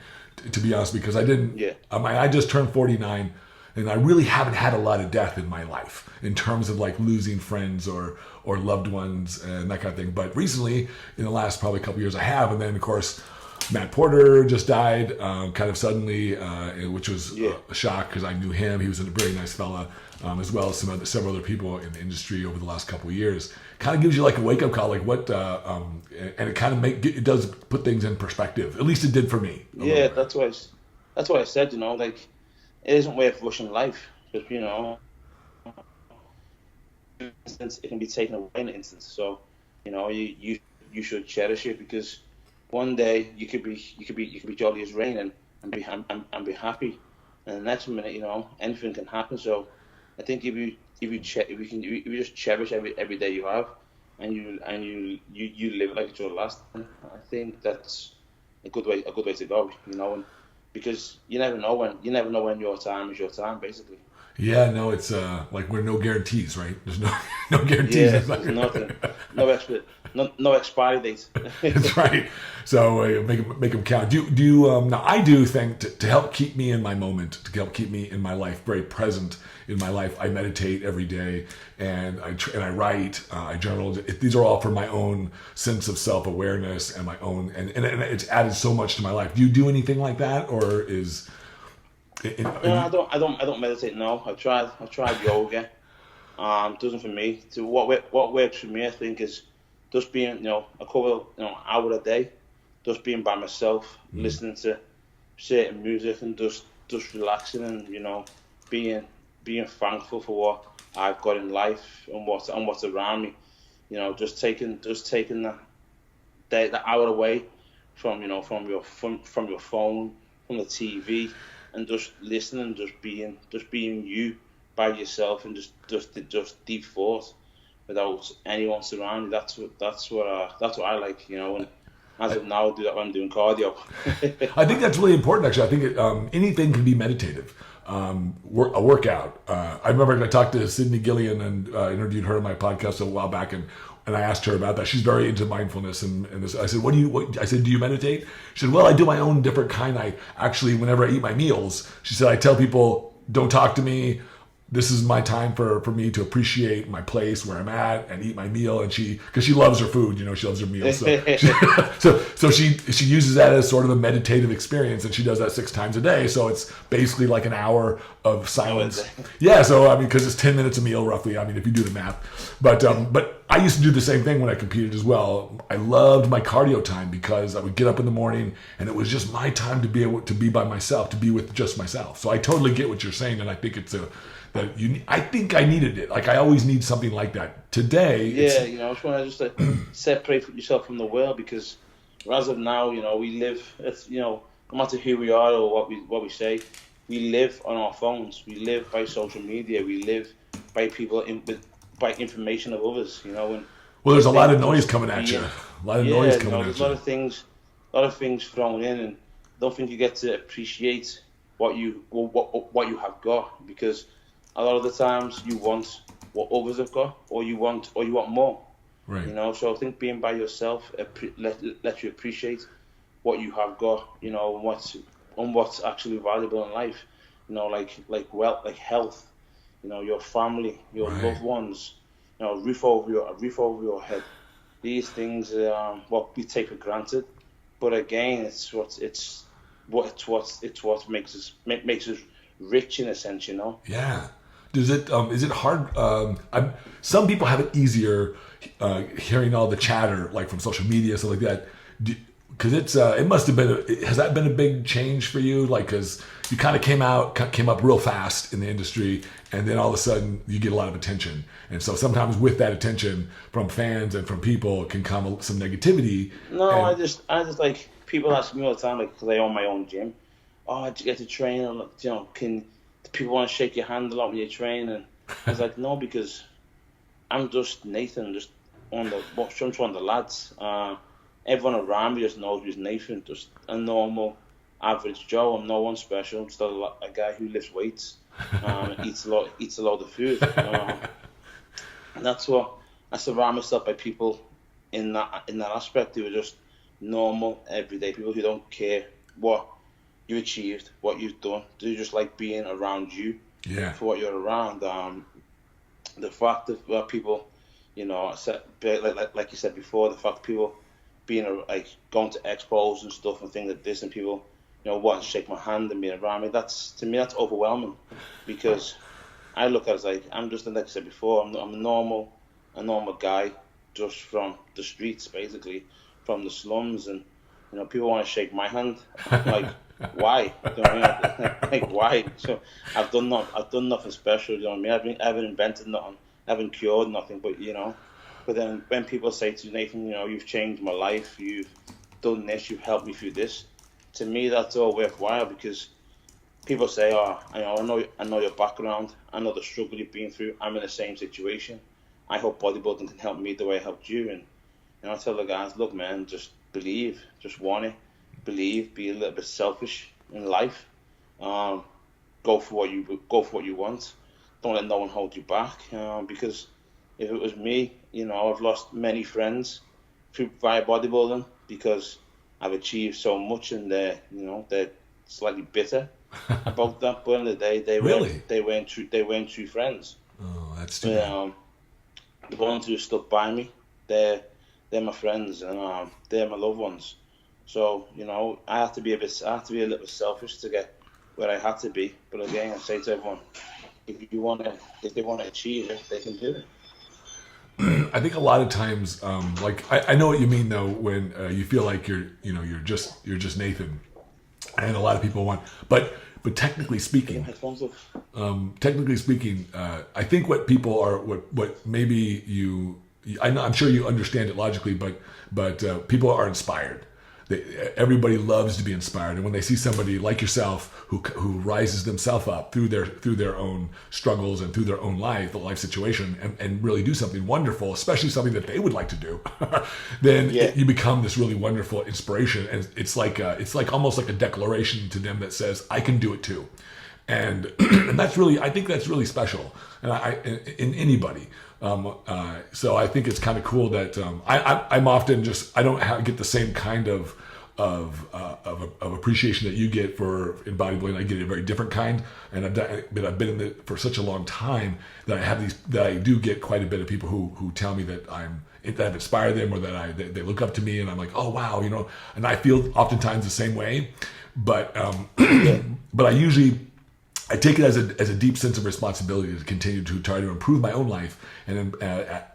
to be honest, because I didn't. Yeah. I just turned 49, and I really haven't had a lot of death in my life in terms of like losing friends or loved ones and that kind of thing. But recently, in the last probably couple of years, I have, and then of course, Matt Porter just died kind of suddenly, which was a shock because I knew him. He was a very nice fella, as well as several other people in the industry over the last couple of years. Kind of gives you like a wake up call, like what, and it kind of it does put things in perspective. At least it did for me. Yeah, that's why I said, like it isn't worth rushing life, because it can be taken away in an instant. So you should cherish it, because one day you could be jolly as rain and be happy, and the next minute anything can happen. So I think if you just cherish every day you have, and you live it like it's your last, I think that's a good way to go. And because you never know when your time is your time, basically. Yeah, no, it's like we're no guarantees, right? There's no guarantees. Yeah, there's nothing. No expiry dates. That's right. So make them count. Do you now? I do think to help keep me in my moment, to help keep me in my life, very present in my life. I meditate every day, and I write. I journal. These are all for my own sense of self-awareness and my own, and it's added so much to my life. Do you do anything like that, or is? No, I don't meditate. No, I've tried yoga. Doesn't for me. So what works for me, I think, is just being, a couple, hour a day, just being by myself, listening to certain music and just relaxing and being thankful for what I've got in life and what's around me. Just taking that hour away from your phone, from the TV, and just listening, just being you by yourself, and just deep thought without anyone surrounding. That's what I like, you know. And as of now, I do that when I'm doing cardio. I think that's really important, actually. I think anything can be meditative. A workout. I remember I talked to Sydney Gillian and interviewed her on my podcast a while back, and I asked her about that. She's very into mindfulness, and this, I said, I said, do you meditate? She said, well, I do my own different kind. I actually, whenever I eat my meals, she said, I tell people, don't talk to me. This is my time for me to appreciate my place where I'm at and eat my meal. And because she loves her food, you know, she loves her meals. So she uses that as sort of a meditative experience, and she does that 6 times a day. So it's basically like an hour of silence. Yeah. So, I mean, because it's 10 minutes a meal roughly. I mean, if you do the math, but I used to do the same thing when I competed as well. I loved my cardio time because I would get up in the morning and it was just my time to be able to be by myself, to be with just myself. So I totally get what you're saying. And I think I think I needed it. Like I always need something like that. Today, yeah, you know, I just want to separate yourself from the world, because as of now, you know, we live. It's, you know, no matter who we are or what we say, we live on our phones. We live by social media. We live by people by information of others. You know, and well, there's a lot of noise coming at you. A lot of noise coming at you. There's a lot of things thrown in, and I don't think you get to appreciate what you have got, because a lot of the times you want what others have got, or you want more. Right. You know, so I think being by yourself let you appreciate what you have got. You know, and what's actually valuable in life. You know, like wealth, like health. You know, your family, your loved ones. You know, a roof over your head. These things are what we take for granted. But again, it's what makes us rich in a sense. You know. Yeah. Is it hard? Some people have it easier hearing all the chatter, like from social media, stuff like that. Because it must have been. Has that been a big change for you? Like, because you kind of came up real fast in the industry, and then all of a sudden you get a lot of attention. And so sometimes with that attention from fans and from people can come some negativity. No, I just like, people ask me all the time, like, because I own my own gym. Oh, did you get to train? You know, people want to shake your hand a lot when you train, and I was like, no, because I'm just Nathan, just one of the lads. Everyone around me just knows me as Nathan, just a normal, average Joe. I'm no one special. I'm just a guy who lifts weights, eats a lot of food, and that's what I surround myself by, people in that aspect who are just normal, everyday people who don't care what you achieved, what you've done. They just like being around you for what you're around. The fact that people, you know, like you said before, the fact that people being like going to expos and stuff and things like this, and people, you know, want to shake my hand and being around me, to me that's overwhelming, because I look at it as like, I'm just, like I said before, I'm a normal guy, just from the streets, basically, from the slums, and you know, people want to shake my hand. I'm like, why? You know what I mean? Like, why? So I've done nothing special. You know what I mean? I haven't invented nothing. I haven't cured nothing. But you know, but then when people say to Nathan, you know, you've changed my life. You've done this. You've helped me through this. To me, that's all worthwhile, because people say, oh, I know your background. I know the struggle you've been through. I'm in the same situation. I hope bodybuilding can help me the way I helped you. And you know, I tell the guys, look, man, just believe, just want it. Believe, be a little bit selfish in life. Go for what you want. Don't let no one hold you back. Because if it was me, you know, I've lost many friends via bodybuilding, because I've achieved so much, and they're slightly bitter about that. But in the day, they weren't true friends. Oh, that's too bad. The ones who stuck by me, they're my friends, and they're my loved ones. So, you know, I have to be a little bit selfish to get where I had to be. But again, I say to everyone, if they want to achieve it, they can do it. I think a lot of times, like I know what you mean though, when you feel like you're just Nathan, and a lot of people want, but technically speaking, I think what people are, what maybe I'm sure you understand it logically, but people are inspired. everybody loves to be inspired, and when they see somebody like yourself who rises themselves up through their own struggles and through their own the life situation, and really do something wonderful, especially something that they would like to do, then you become this really wonderful inspiration, and it's like almost like a declaration to them that says, I can do it too. And and I think that's really special, and in anybody. So I think it's kind of cool that I'm often I don't get the same kind of appreciation that you get in bodybuilding. I get a very different kind, and I've been in it for such a long time that I do get quite a bit of people who tell me that I've inspired them, or that they look up to me, and I'm like, oh wow, and I feel oftentimes the same way, but I take it as a deep sense of responsibility to continue to try to improve my own life, and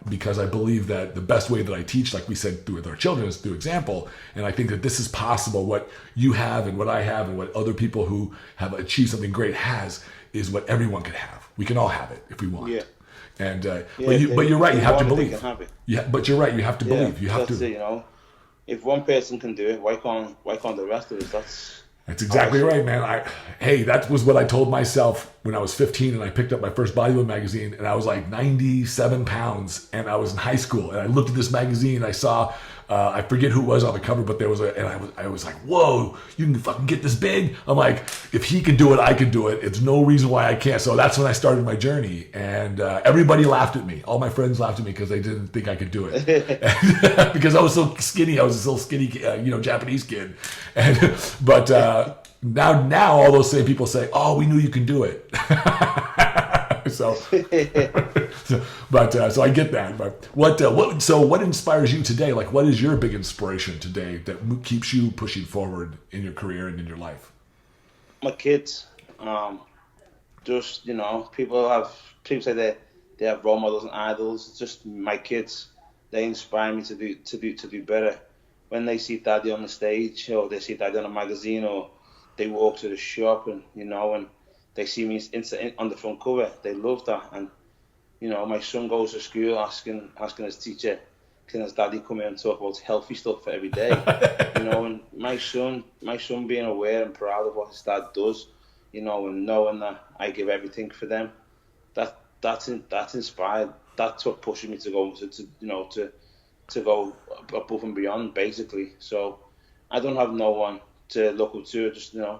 because I believe that the best way that I teach, like we said, with our children, is through example. And I think that this is possible. What you have and what I have and what other people who have achieved something great is what everyone can have. We can all have it if we want. Yeah. And but you're right. You have to believe. Yeah, but you're right. You have to believe. You have to. It, if one person can do it, why can't the rest of us? That's exactly right, man. That was what I told myself when I was 15 and I picked up my first bodybuilding magazine, and I was like 97 pounds, and I was in high school, and I looked at this magazine and I saw, I forget who it was on the cover, but I was like, whoa, you can fucking get this big? I'm like, if he can do it, I can do it. It's no reason why I can't. So that's when I started my journey, and everybody laughed at me. All my friends laughed at me because they didn't think I could do it. Because I was so skinny. I was this little skinny, Japanese kid. But now all those same people say, oh, we knew you can do it. So I get that. But what inspires you today? Like, what is your big inspiration today that keeps you pushing forward in your career and in your life? My kids. People say they have role models and idols. It's just my kids. They inspire me to do better. When they see Daddy on the stage, or they see Daddy on a magazine, or they walk to the shop and they see me on the front cover, they love that. And my son goes to school asking his teacher, can his daddy come in and talk about healthy stuff for every day? And my son being aware and proud of what his dad does, and knowing that I give everything for them, that's inspired. That's what pushes me to go to go above and beyond, basically. So I don't have no one to look up to. Just I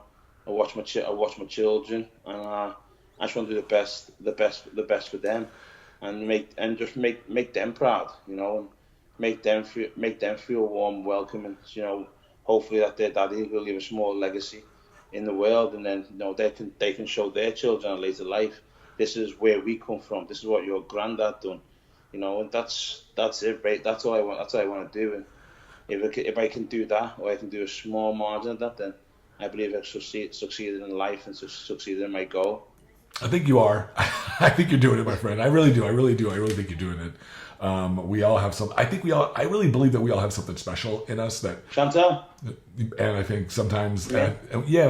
watch my children, and I just want to do the best for them, and make them proud, and make them feel warm, welcome, and hopefully that their daddy will leave a small legacy in the world, and then they can show their children in later life, this is where we come from, this is what your granddad done, and that's it, right? That's all I want to do, and if I can do that, or I can do a small margin of that, then I believe I've succeeded in life and succeeded in my goal. I think you are. I think you're doing it, my friend. I really do. I really think you're doing it. We all have some. I really believe that we all have something special in us that. Chantal. And I think sometimes, I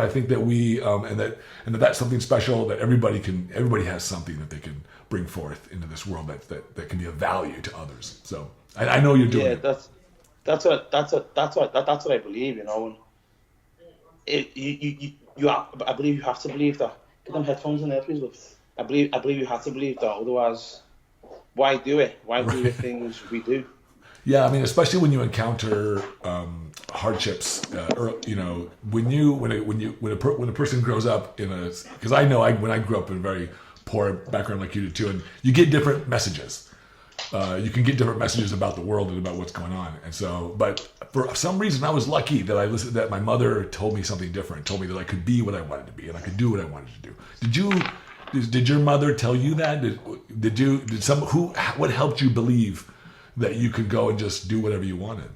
think that we, and that's something special that everybody has something that they can bring forth into this world that can be of value to others. So I know you're doing it. Yeah, that's what I believe. I believe you have to believe that. Get them headphones in there, please, look. I believe you have to believe that. Otherwise, why do it? Why do the things we do? Yeah, I mean, especially when you encounter hardships, when a person grows up because I know when I grew up in a very poor background like you did too, and you get different messages. You can get different messages about the world and about what's going on, and so. But for some reason, I was lucky that my mother told me something different. Told me that I could be what I wanted to be and I could do what I wanted to do. Did your mother tell you that? What helped you believe that you could go and just do whatever you wanted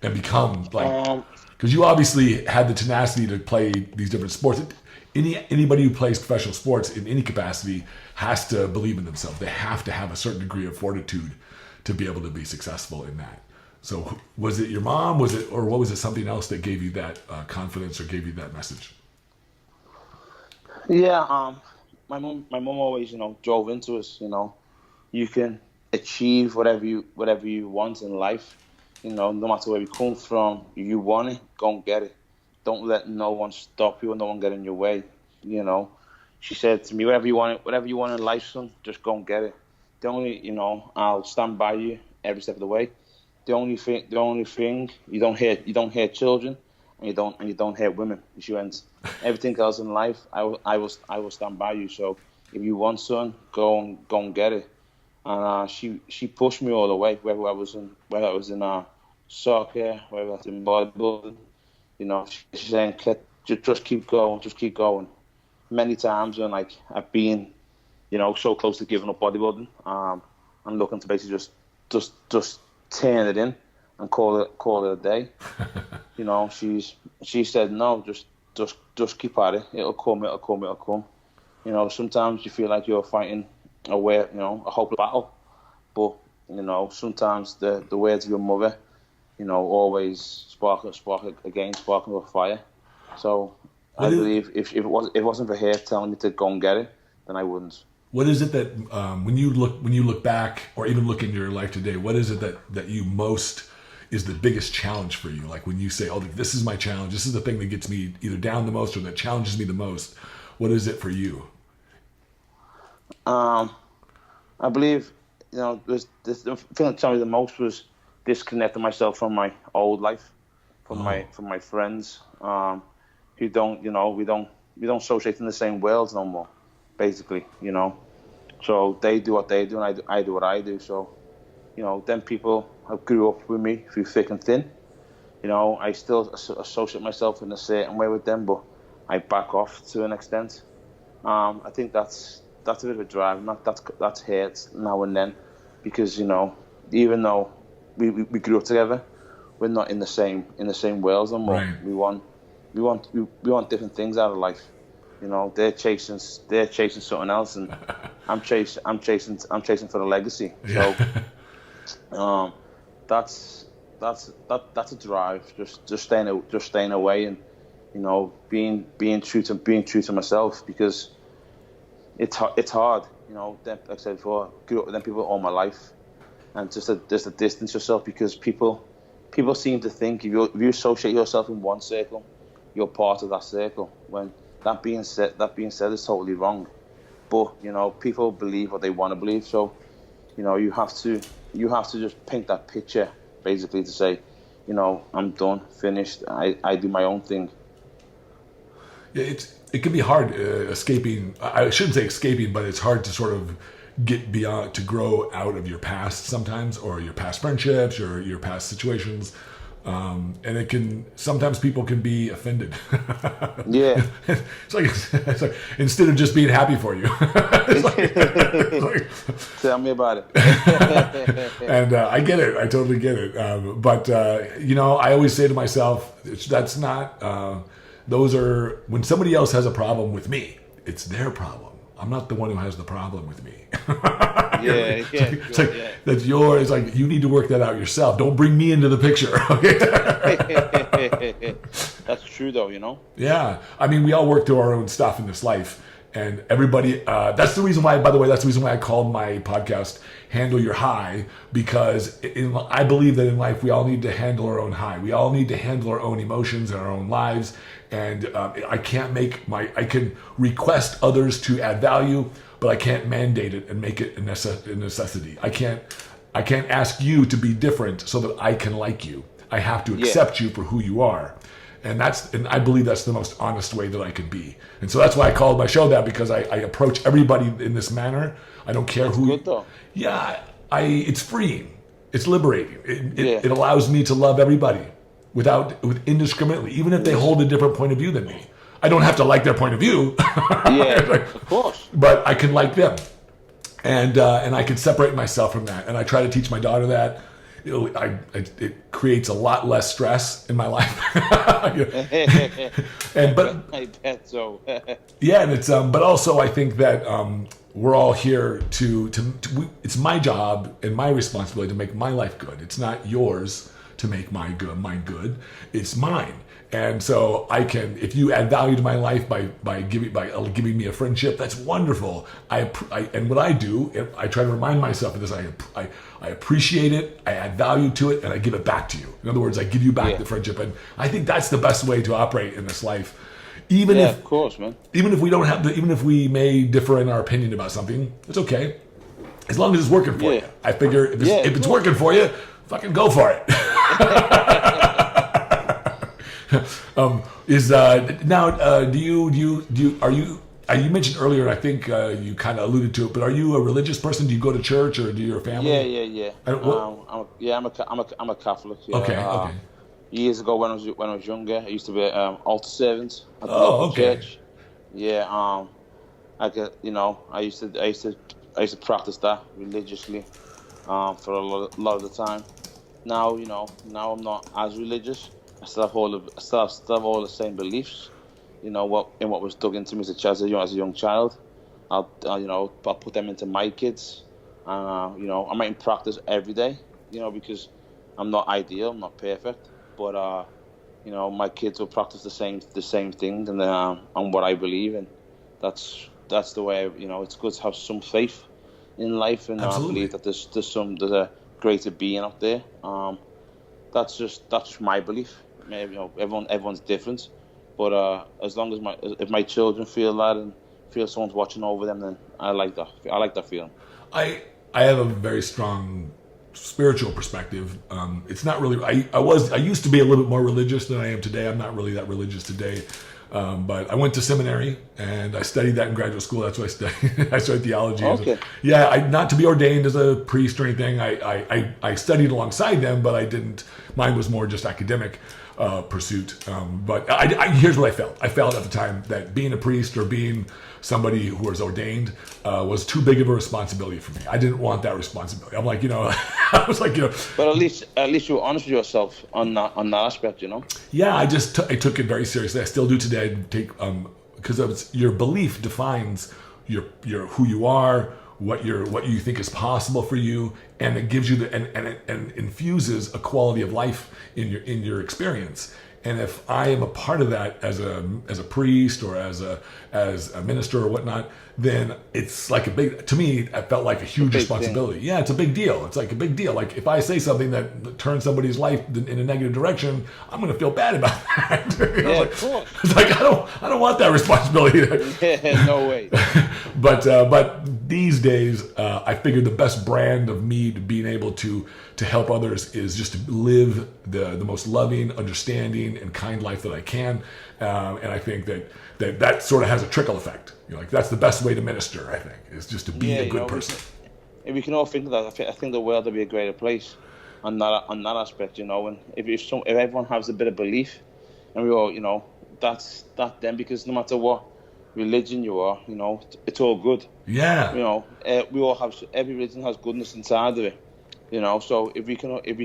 and become because you obviously had the tenacity to play these different sports. Anybody who plays professional sports in any capacity has to believe in themselves. They have to have a certain degree of fortitude to be able to be successful in that. So was it your mom? Was it something else that gave you that confidence or gave you that message? Yeah, my mom always, drove into us, you can achieve whatever you want in life. no matter where you come from, you want it, go and get it. Don't let no one stop you, no one get in your way. She said to me, whatever you want in life, son, just go and get it. The only, I'll stand by you every step of the way. The only thing, you don't hurt children, and you don't hurt women. She went, everything else in life, I will stand by you. So if you want, son, go and get it. And she pushed me all the way, whether I was in soccer, whether I was in bodybuilding. She's saying, just keep going. Many times when I've been, so close to giving up bodybuilding, and looking to basically just turn it in and call it a day. She said, no, just keep at it. It'll come. Sometimes you feel like you're fighting a hopeless battle, but sometimes the words of your mother, always spark a fire. So I believe if it wasn't for her telling me to go and get it, then I wouldn't. What is it that when you look back, or even look in your life today, what is it that you most is the biggest challenge for you? Like when you say, "Oh, this is my challenge. This is the thing that gets me either down the most or that challenges me the most." What is it for you? I believe the thing that challenged me the most was disconnecting myself from my old life, from my friends, who don't we don't associate in the same worlds no more, basically. So they do what they do, and I do what I do. So then people who grew up with me through thick and thin, I still associate myself in a certain way with them, but I back off to an extent. I think that's a bit of a drive, and that hurts now and then, because even though we grew up together, we're not in the same worlds no more. Right. We want different things out of life. They're chasing something else, and I'm chasing for the legacy. Yeah. So that's a drive. Just staying away, and being true to myself, because it's hard. Like I said before, I grew up with them people all my life, and just to distance yourself, because people seem to think if you associate yourself in one circle, you're part of that circle. When that being said is totally wrong. But people believe what they want to believe. So you have to just paint that picture, basically, to say, I'm done, finished. I do my own thing. Yeah, it can be hard escaping. I shouldn't say escaping, but it's hard to sort of get beyond, to grow out of your past sometimes, or your past friendships, or your past situations. And sometimes people can be offended. Yeah. It's like instead of just being happy for you. it's like, tell me about it. And I get it. I totally get it. But I always say to myself, that's not, those are, when somebody else has a problem with me, it's their problem. I'm not the one who has the problem with me. It's like that's yours. It's like, you need to work that out yourself. Don't bring me into the picture. Okay. That's true, though. Yeah. I mean, we all work through our own stuff in this life, and everybody. That's the reason why. By the way, that's the reason why I called my podcast "Handle Your High," because I believe that in life we all need to handle our own high. We all need to handle our own emotions in our own lives. And I can request others to add value, but I can't mandate it and make it a necessity. I can't ask you to be different so that I can like you. I have to accept you for who you are. And I believe that's the most honest way that I could be. And so that's why I called my show that, because I approach everybody in this manner. I don't care who. Good though. Yeah, it's freeing. It's liberating. It allows me to love everybody indiscriminately, even if they hold a different point of view than me. I don't have to like their point of view. Of course. But I can like them, and I can separate myself from that. And I try to teach my daughter that. It creates a lot less stress in my life. But I bet so. Yeah, and it's but also I think that we're all here to it's my job and my responsibility to make my life good. It's not yours to make mine good. It's mine. And so if you add value to my life by giving me a friendship, that's wonderful. And what I do, I try to remind myself of this. I appreciate it, I add value to it, and I give it back to you. In other words, I give you back the friendship. And I think that's the best way to operate in this life. Even if, of course, man. Even if we may differ in our opinion about something, it's okay. As long as it's working for you. I figure if it's working for you, fucking go for it. You mentioned earlier, and I think you kind of alluded to it, but are you a religious person? Do you go to church, or do your family? Yeah. I'm a Catholic. Yeah. Okay. Years ago, when I was younger, I used to be altar servant at the local church. Yeah. I used to practice that religiously for a lot of the time. Now I'm not as religious. I still have all the same beliefs. What was dug into me as a young child. I'll put them into my kids. I might practice every day. Because I'm not ideal, I'm not perfect, but my kids will practice the same thing and what I believe in. That's the way. It's good to have some faith in life, and I believe that there's a greater being up there. That's just my belief. Maybe everyone's different, but as long as if my children feel that and feel someone's watching over them, then I like that. I like that feeling. I have a very strong spiritual perspective. It's not really. I used to be a little bit more religious than I am today. I'm not really that religious today. But I went to seminary and I studied that in graduate school. That's what I studied. I studied theology. Okay. Not to be ordained as a priest or anything. I studied alongside them, but I didn't. Mine was more just academic pursuit. But here's what I felt. I felt at the time that being a priest or being somebody who was ordained was too big of a responsibility for me. I didn't want that responsibility. I'm like, I was like, But at least you were honest with yourself on that aspect, Yeah, I took it very seriously. I still do today. I take because your belief defines your who you are, what you think is possible for you, and it gives you and infuses a quality of life in your experience. And if I am a part of that as a priest or as a minister or whatnot, then it's like to me, it felt like a huge responsibility. Yeah, it's a big deal. It's like a big deal. Like if I say something that turns somebody's life in a negative direction, I'm going to feel bad about that. Of course. It's like I don't want that responsibility. Yeah, no way. But these days, I figured the best brand of me to being able to help others is just to live the most loving, understanding, and kind life that I can. And I think that sort of has a trickle effect. Like that's the best way to minister, I think, is just to be a good person. If we can all think of that, I think the world will be a greater place on that aspect, And if everyone has a bit of belief, and we all, that's that then, because no matter what religion you are, it's all good. Yeah. We all have, every religion has goodness inside of it. So if we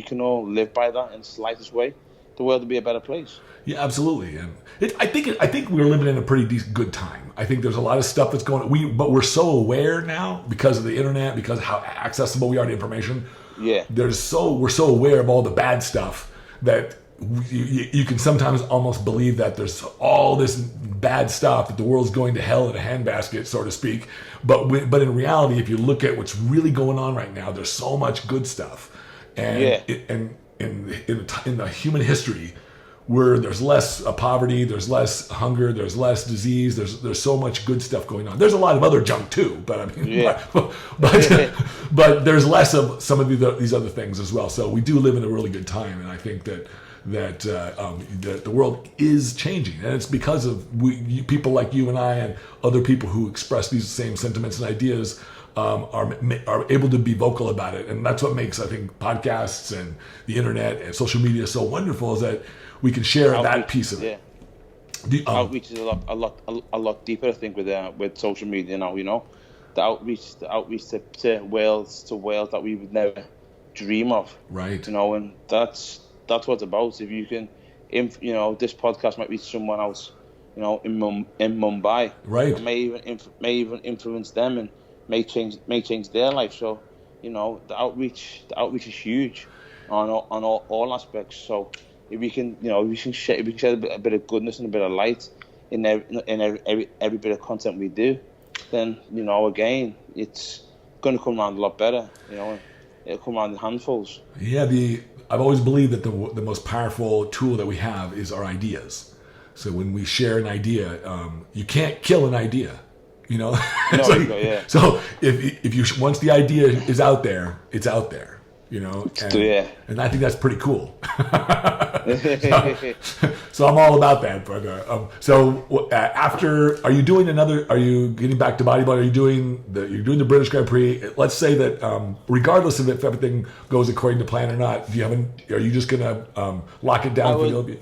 can all live by that in the slightest way, the world will be a better place. Yeah, absolutely. And I think we're living in a pretty good time. I think there's a lot of stuff that's going on. But we're so aware now because of the internet, because of how accessible we are to information. Yeah. We're so aware of all the bad stuff that you can sometimes almost believe that there's all this bad stuff, that the world's going to hell in a handbasket, so to speak. But in reality, if you look at what's really going on right now, there's so much good stuff. And in the human history, where there's less poverty, there's less hunger, there's less disease, there's so much good stuff going on. There's a lot of other junk too, but I mean, but there's less of some of these other things as well. So we do live in a really good time, and I think that the world is changing, and it's because of people like you and I and other people who express these same sentiments and ideas. Are able to be vocal about it, and that's what makes, I think, podcasts and the internet and social media so wonderful, is that we can share that piece of it. Outreach is a lot deeper, I think, with social media now. The outreach to worlds that we would never dream of. Right. And that's what it's about. If you can, this podcast might reach someone else, in Mumbai. Right. It may even influence them and may change their life. So, the outreach is huge on all aspects. So, if we can, if we can shed a bit of goodness and a bit of light in every bit of content we do, then, again, it's going to come around a lot better, it'll come around in handfuls. Yeah, I've always believed that the most powerful tool that we have is our ideas. So when we share an idea, you can't kill an idea, No, yeah. So if you once the idea is out there, it's out there, and I think that's pretty cool. So I'm all about that. But so after, are you getting back to bodybuilding? Are you doing the British Grand Prix? Let's say that regardless of if everything goes according to plan or not, are you just gonna lock it down for the Olympia?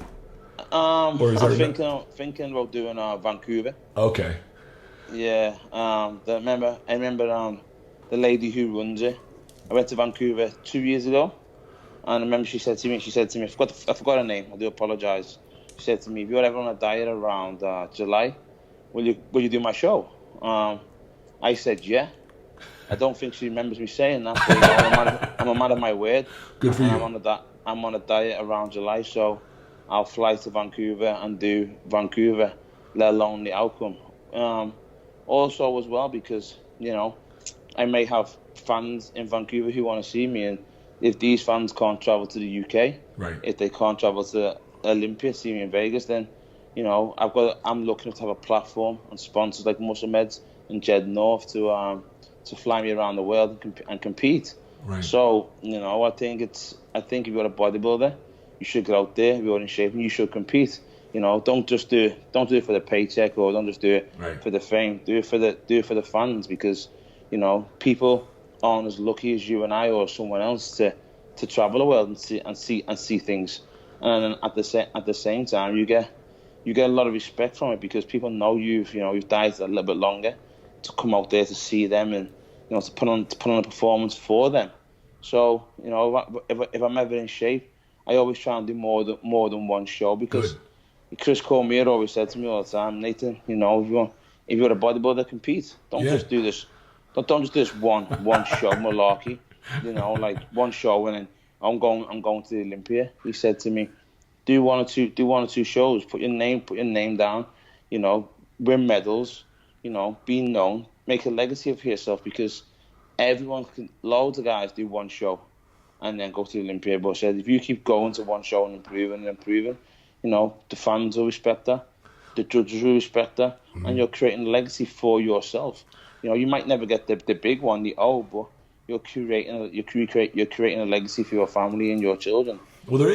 I'm thinking about doing Vancouver. Okay. Yeah. I remember the lady who runs it. I went to Vancouver 2 years ago, and I remember she said to me, I forgot her name. I do apologize. She said to me, "If you're ever on a diet around July, will you do my show?" I said, "Yeah." I don't think she remembers me saying that. But, I'm a man of my word. Good for you. I'm on a diet around July, so I'll fly to Vancouver and do Vancouver, let alone the outcome. Also as well, because I may have fans in Vancouver who want to see me, and if these fans can't travel to the UK, right, if they can't travel to Olympia, see me in Vegas, then I'm looking to have a platform and sponsors like Muscle Meds and Jed North to fly me around the world and compete. Right. So I think if you're a bodybuilder, you should get out there. If you're in shape, and you should compete. Don't do it for the paycheck, or don't just do it for the fame. Do it for the fans, because people aren't as lucky as you and I or someone else to travel the world and see things. And at the same time, you get a lot of respect from it, because people know you've dieted a little bit longer to come out there to see them, and to put on a performance for them. So if I'm ever in shape, I always try and do more than one show, because Chris Cormier always said to me all the time, "Nathan, if you're a bodybuilder, compete. Don't just do this. Don't just do this one show malarkey. Like one show and then I'm going to the Olympia." He said to me, "Do one or two shows. Put your name down. Win medals. Be known. Make a legacy of yourself, because loads of guys do one show and then go to the Olympia. But said if you keep going to one show and improving, the fans will respect that, the judges will respect that, and you're creating a legacy for yourself. You might never get the big one, but you're creating a legacy for your family and your children." Well, there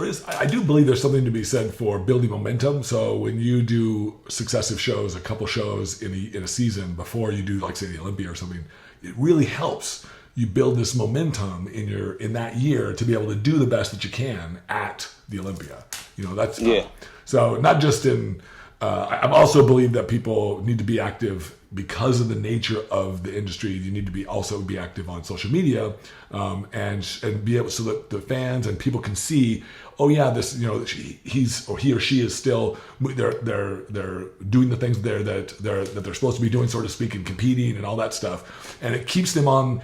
is. I do believe there's something to be said for building momentum. So when you do successive shows, a couple shows in a season before you do, like say, the Olympia or something, it really helps you build this momentum in that year to be able to do the best that you can at the Olympia. That's so not just in. I also believe that people need to be active because of the nature of the industry. You need to be active on social media, and be able, so that the fans and people can see, oh yeah, this, he or she is still, they're doing the things that they're supposed to be doing, so to speak, and competing and all that stuff, and it keeps them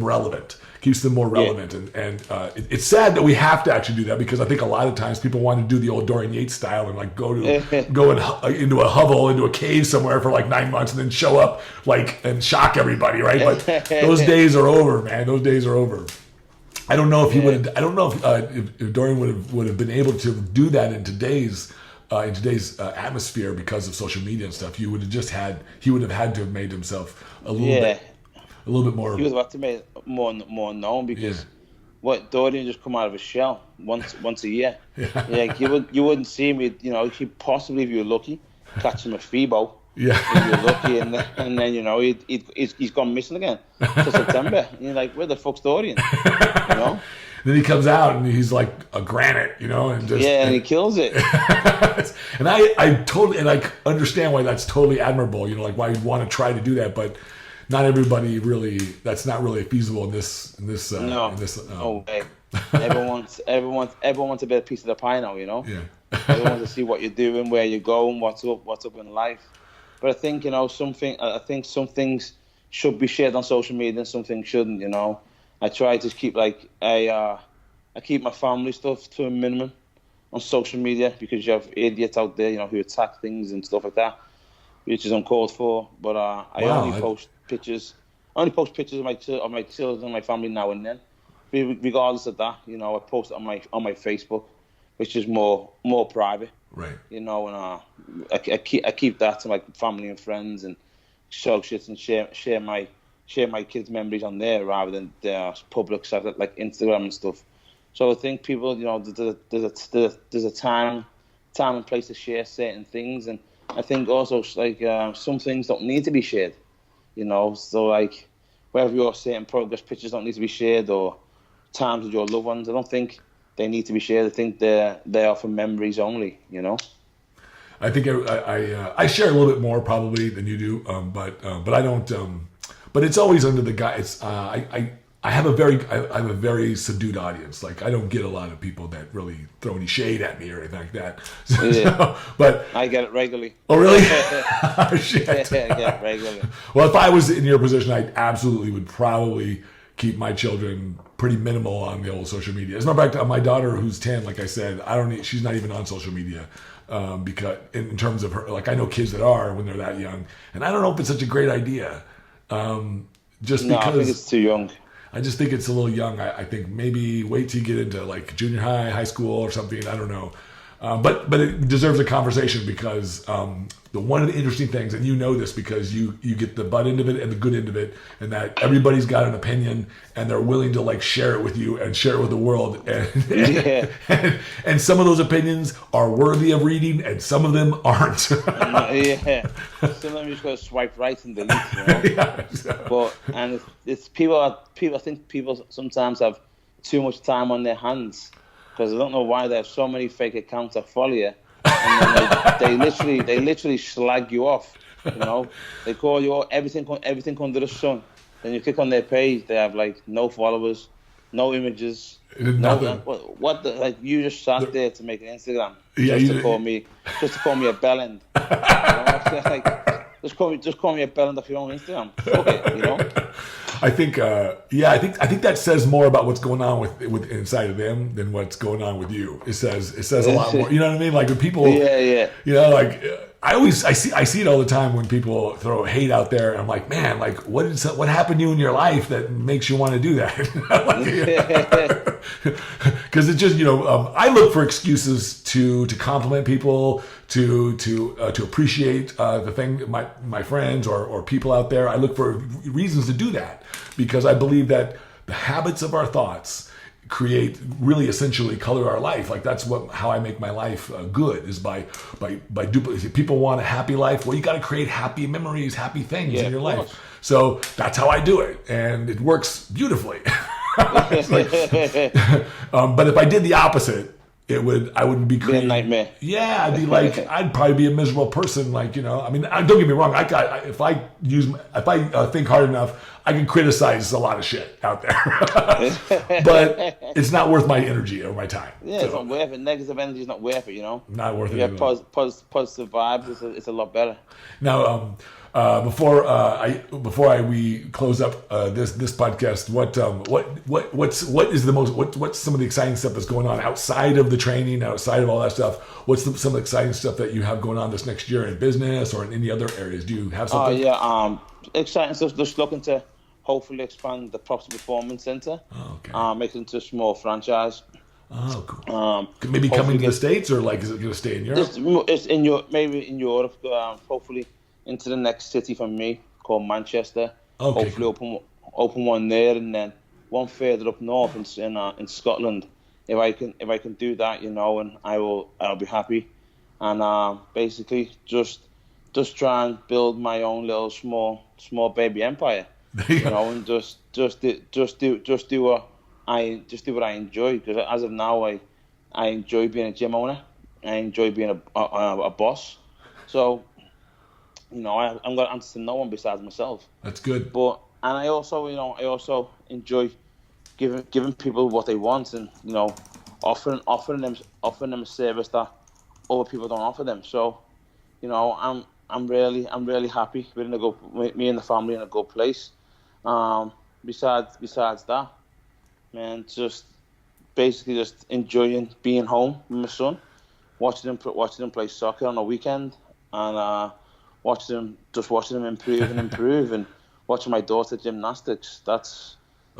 relevant. Keeps them more relevant, and it's sad that we have to actually do that, because I think a lot of times people want to do the old Dorian Yates style and like go into a hovel, into a cave somewhere for like 9 months, and then show up and shock everybody, right? But those days are over, man. Those days are over. I don't know if he would. I don't know if Dorian would have been able to do that in today's atmosphere because of social media and stuff. He would have had to have made himself a little bit more. He would have had to make more known, because Dorian just come out of his shell once a year. Yeah, you wouldn't see him. You could possibly, if you were lucky, catch him at FIBO. Yeah, if you're lucky, and then he's gone missing again till September. And you're like, where the fuck's Dorian? Then he comes out and he's like a granite, and just and he kills it. And I totally understand why that's totally admirable. Like why you'd want to try to do that, but not everybody really. That's not really feasible in this. No way. Everyone wants a bit of piece of the pie now. Yeah. Everyone wants to see what you're doing, where you're going, what's up in life. But I think some things should be shared on social media and some things shouldn't. I try to keep a I keep my family stuff to a minimum on social media, because you have idiots out there, who attack things and stuff like that, which is uncalled for. But I only post pictures. I only post pictures of my children and my family now and then. Regardless of that, I post it on my Facebook, which is more private. Right. And I keep that to my family and friends, and show shit and share my kids' memories on there, rather than their public stuff like Instagram and stuff. So I think people, there's a time and place to share certain things, and I think also some things don't need to be shared. So like whether your certain progress pictures don't need to be shared, or times with your loved ones, I don't think they need to be shared. I think they are for memories only. I think I share a little bit more probably than you do, but I don't. But it's always under the guy. It's I have a very subdued audience. Like, I don't get a lot of people that really throw any shade at me or anything like that. So, but I get it regularly. Oh, really? Oh, shit. I get it regularly. Well, if I was in your position, I absolutely would probably keep my children pretty minimal on the old social media. As a matter of fact, my daughter, who's 10, like I said, she's not even on social media. Because in terms of her, like, I know kids that are when they're that young, and I don't know if it's such a great idea. Because I think it's too young. I just think it's a little young. I think maybe wait till you get into like junior high school or something. I don't know. But it deserves a conversation, because one of the interesting things, and you know this because you get the butt end of it and the good end of it, and that everybody's got an opinion and they're willing to like share it with you and share it with the world. And some of those opinions are worthy of reading, and some of them aren't. Some of them you just got to swipe right and delete. But it's people. I think people sometimes have too much time on their hands, because I don't know why they have so many fake accounts that follow you, and then they literally slag you off. They call you everything under the sun. Then you click on their page, they have like no followers, no images, nothing. What the, like, you just sat there to make an Instagram to call me a bellend. Just call me a bellend off your own Instagram. Fuck it, I think that says more about what's going on with inside of them than what's going on with you. It says a lot more. You know what I mean? Like when people, like I see it all the time when people throw hate out there. And I'm like, man, like what happened to you in your life that makes you want to do that? Because it's just I look for excuses to compliment people, to appreciate the thing, my friends or people out there. I look for reasons to do that, because I believe that the habits of our thoughts really essentially color our life. Like that's how I make my life good, is by duplicating. If people want a happy life, well, you got to create happy memories, happy things in your life. So that's how I do it, and it works beautifully. But if I did the opposite, I wouldn't be creating a nightmare. Yeah, I'd be like, I'd probably be a miserable person. Like, I mean, don't get me wrong. If I think hard enough, I can criticize a lot of shit out there. But it's not worth my energy or my time. Yeah, it's not worth it. Negative energy is not worth it. Not worth it. If you have positive vibes, it's a lot better. Now, before we close up this podcast, what's some of the exciting stuff that's going on outside of the training, outside of all that stuff? What's some of the exciting stuff that you have going on this next year in business or in any other areas? Do you have something? Exciting stuff. Just looking to hopefully expand the Props Performance Center. Oh, okay. Make it into a small franchise. Oh, cool. Maybe coming to the States, or like is it going to stay in Europe? It's in Europe, maybe in Europe. Hopefully into the next city from me, called Manchester. Okay, hopefully cool. open one there, and then one further up north in Scotland. If I can do that, and I'll be happy. And basically just try and build my own little small baby empire. And just do what I enjoy, because as of now I enjoy being a gym owner. I enjoy being a boss. So I'm going to answer to no one besides myself. That's good. And I also enjoy giving people what they want, and offering them a service that other people don't offer them. So I'm really happy. Me and the family in a good place. Besides that, man, just basically just enjoying being home with my son, watching him play soccer on a weekend, and watching him improve, and watching my daughter gymnastics.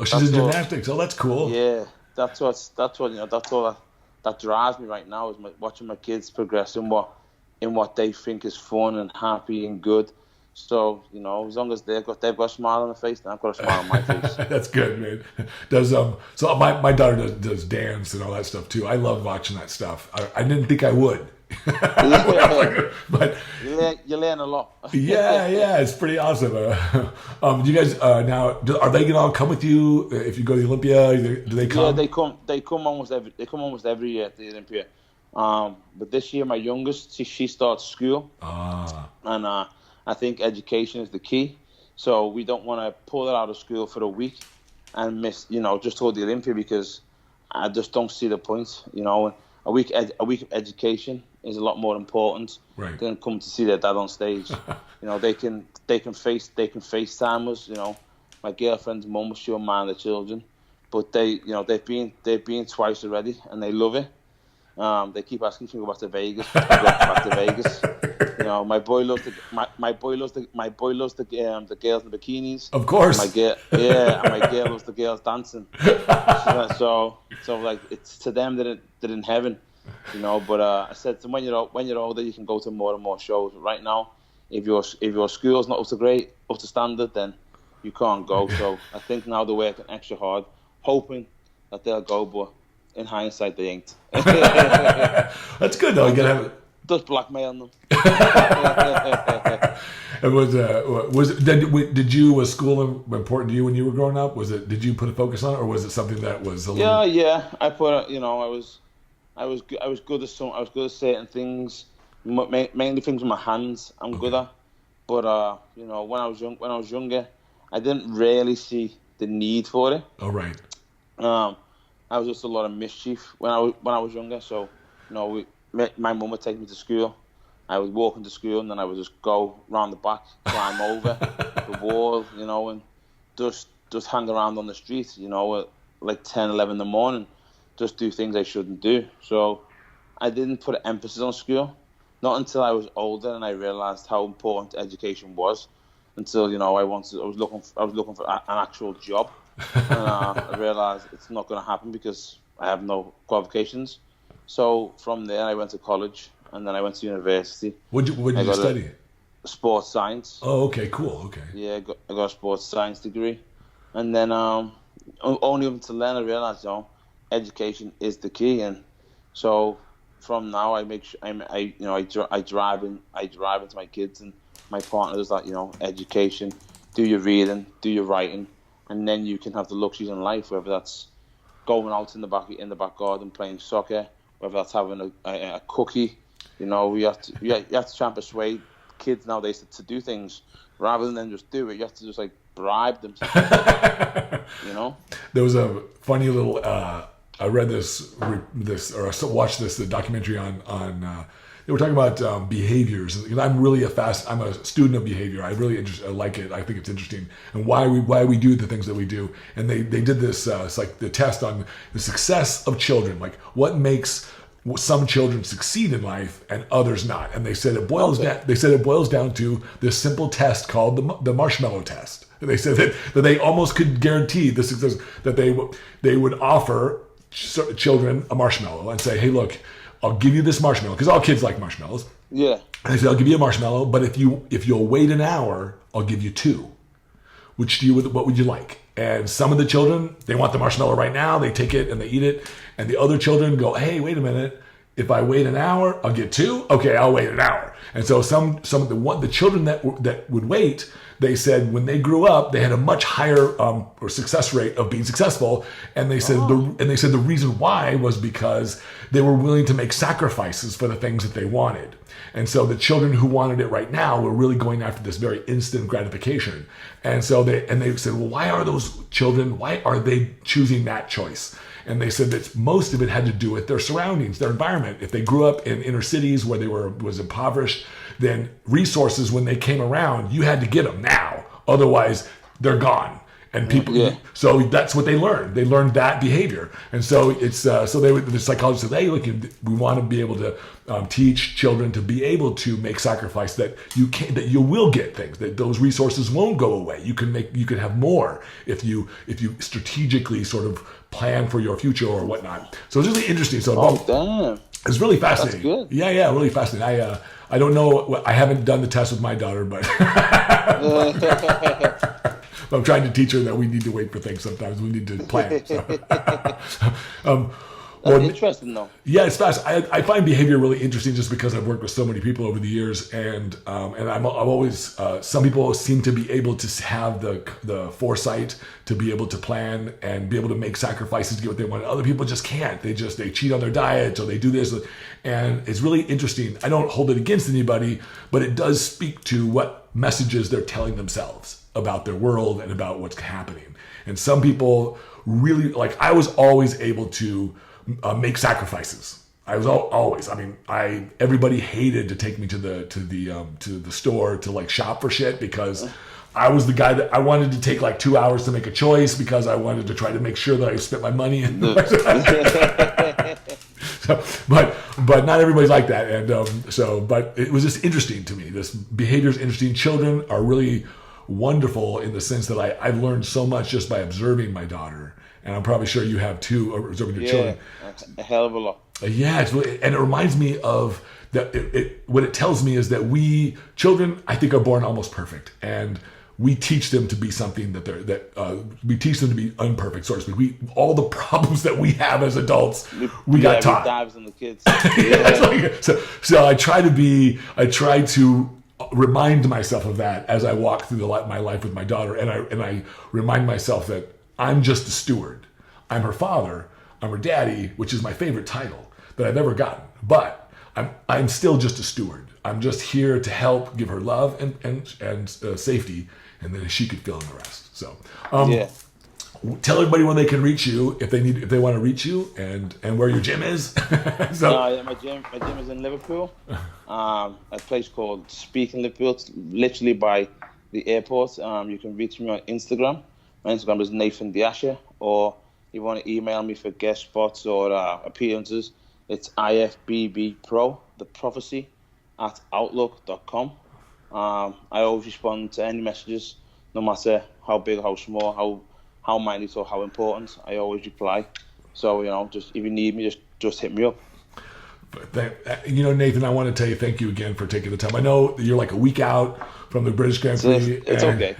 She's in all, gymnastics. Oh, that's cool. Yeah, that's what that's all that drives me right now is watching my kids progress in what they think is fun and happy and good. So, as long as they've got a smile on their face, then I've got a smile on my face. That's good, man. So my daughter does dance and all that stuff too. I love watching that stuff. I didn't think I would. But you learn a lot. yeah, it's pretty awesome. You guys now are they gonna all come with you if you go to the Olympia? Do they come? Yeah, they come almost every year at the Olympia. But this year my youngest she starts school. And I think education is the key. So we don't want to pull her out of school for a week and miss, just hold the Olympia, because I just don't see the point. A week of education is a lot more important than come to see their dad on stage. They can FaceTime us. My girlfriend's mum will show mind the children, but they've been twice already and they love it. They keep asking to go back to Vegas. My boy loves the girls in the bikinis. Of course. And my girl loves the girls dancing. So like it's to them that they're in heaven, But I said to them, when you're older, you can go to more and more shows. But right now, if your school's not up to standard, then you can't go. So I think now they're working extra hard, hoping that they'll go, but in hindsight, they ain't. That's good though. You gotta have it. Just blackmail them. Was school important to you when you were growing up? Did you put a focus on it, or was it something that was a little? Yeah. I was good at certain things, mainly things with my hands. I'm good at, but when I was younger, I didn't really see the need for it. Oh right. I was just a lot of mischief when I was younger. So, my mum would take me to school. I would walk into school and then I would just go round the back, climb over the wall, and just hang around on the street, at like 10, 11 in the morning, just do things I shouldn't do. So I didn't put an emphasis on school, not until I was older and I realised how important education was. Until I was looking for an actual job, and I realised it's not going to happen because I have no qualifications. So from there, I went to college, and then I went to university. What did you study? Sports science. Oh, okay, cool. Okay. Yeah, I got a sports science degree, and then only until then I realised, education is the key, and so from now I make sure I drive into my kids and my partner does that. Education, do your reading, do your writing, and then you can have the luxuries in life, whether that's going out in the back garden playing soccer, whether that's having a cookie. You have to try and persuade kids nowadays to do things rather than just do it. You have to just bribe them. There was a funny little. I read this or I watched this documentary on. They were talking about behaviors, and I'm a student of behavior. I like it. I think it's interesting, and why we do the things that we do. And they did this. It's like the test on the success of children, like what makes some children succeed in life and others not. And they said it boils down to this simple test called the marshmallow test. And they said that they almost could guarantee the success, that they would offer children a marshmallow and say, hey, look, I'll give you this marshmallow, because all kids like marshmallows. Yeah. And they said, I'll give you a marshmallow, but if you'll wait an hour, I'll give you 2. What would you like? And some of the children, they want the marshmallow right now. They take it and they eat it. And the other children go, hey, wait a minute. If I wait an hour, I'll get 2. Okay, I'll wait an hour. And so some of the children that would wait, they said when they grew up, they had a much higher or success rate of being successful. And they said the reason why was because they were willing to make sacrifices for the things that they wanted. And so the children who wanted it right now were really going after this very instant gratification. And so they said, well, why are they choosing that choice? And they said that most of it had to do with their surroundings, their environment. If they grew up in inner cities where was impoverished, then resources, when they came around, you had to get them now. Otherwise, they're gone. And people, so that's what they learned. They learned that behavior, and so it's so the psychologist said, "Hey, look, we want to be able to teach children to be able to make sacrifice, that you will get things, that those resources won't go away. You can have more if you strategically sort of plan for your future or whatnot." So it's really interesting. So damn. It's really fascinating. That's good. Yeah, really fascinating. I don't know. I haven't done the test with my daughter, but I'm trying to teach her that we need to wait for things. Sometimes we need to plan. So. That's interesting, though. Yeah, it's fast. I find behavior really interesting just because I've worked with so many people over the years, and I'm always some people seem to be able to have the foresight to be able to plan and be able to make sacrifices to get what they want. Other people just can't. They cheat on their diet, or they do this, and it's really interesting. I don't hold it against anybody, but it does speak to what messages they're telling themselves about their world and about what's happening. And some people really, like, I was always able to make sacrifices. I was always. I mean, everybody hated to take me to the store to like shop for shit, because I was the guy that I wanted to take like 2 hours to make a choice, because I wanted to try to make sure that I spent my money. But not everybody's like that, and but it was just interesting to me. This behavior is interesting. Children are really wonderful in the sense that I've learned so much just by observing my daughter, and I'm probably sure you have too, observing your children. A hell of a lot. It's really, and it reminds me of that. What it tells me is that we children, I think, are born almost perfect, and we teach them to be something we teach them to be imperfect, so to speak. All the problems that we have as adults, we got taught. Dives on the kids. So I try to remind myself of that as I walk through my life with my daughter, and I remind myself that I'm just a steward. I'm her father. I'm her daddy, which is my favorite title that I've ever gotten. But I'm still just a steward. I'm just here to help, give her love and safety, and then she could fill in the rest. So, tell everybody when they can reach you if they want to reach you, and where your gym is. My gym is in Liverpool. A place called Speak in Liverpool. It's literally by the airport. You can reach me on Instagram. My Instagram is Nathan De Asha, or if you want to email me for guest spots or appearances, it's IFBB the prophecy at outlook.com. I always respond to any messages, no matter how big or how small, how minute or how important. I always reply. So, just if you need me, just hit me up. Nathan, I want to tell you thank you again for taking the time. I know you're like a week out from the British Grand Prix. It's okay.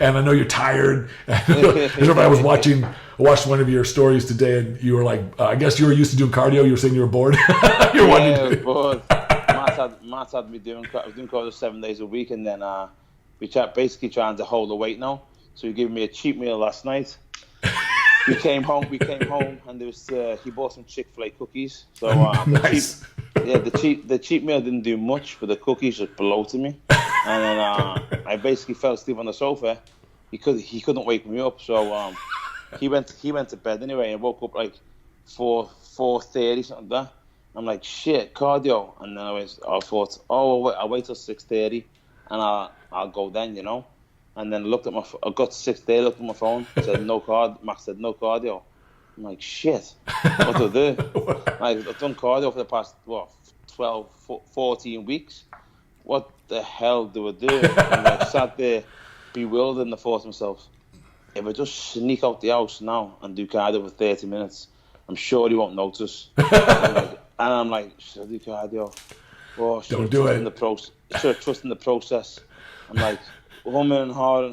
And I know you're tired. I watched one of your stories today, and you were like, I guess you were used to doing cardio. You were saying you were bored. I was bored. Matt had me doing cardio 7 days a week, and then we basically trying to hold the weight now. So he gave me a cheat meal last night. We came home, and there was he bought some Chick-fil-A cookies. So nice. The cheat meal didn't do much, but the cookies just bloated me. And then I basically fell asleep on the sofa. He couldn't wake me up, so he went to bed anyway, and woke up like 4:30 something like that. I'm like, shit, cardio, and then I thought, I'll wait till 6:30, and I'll go then, And then I got to 6:30, looked at my phone, said no cardio. Max said no cardio. I'm like, shit, what do I do? I've done cardio for the past 12, 14 weeks. What the hell do I do? And I sat there bewildered, and I thought to myself, if I just sneak out the house now and do cardio for 30 minutes, I'm sure he won't notice. And I'm like, should I do cardio? Don't do it. Should I trust in the process? I'm like, humming and hard,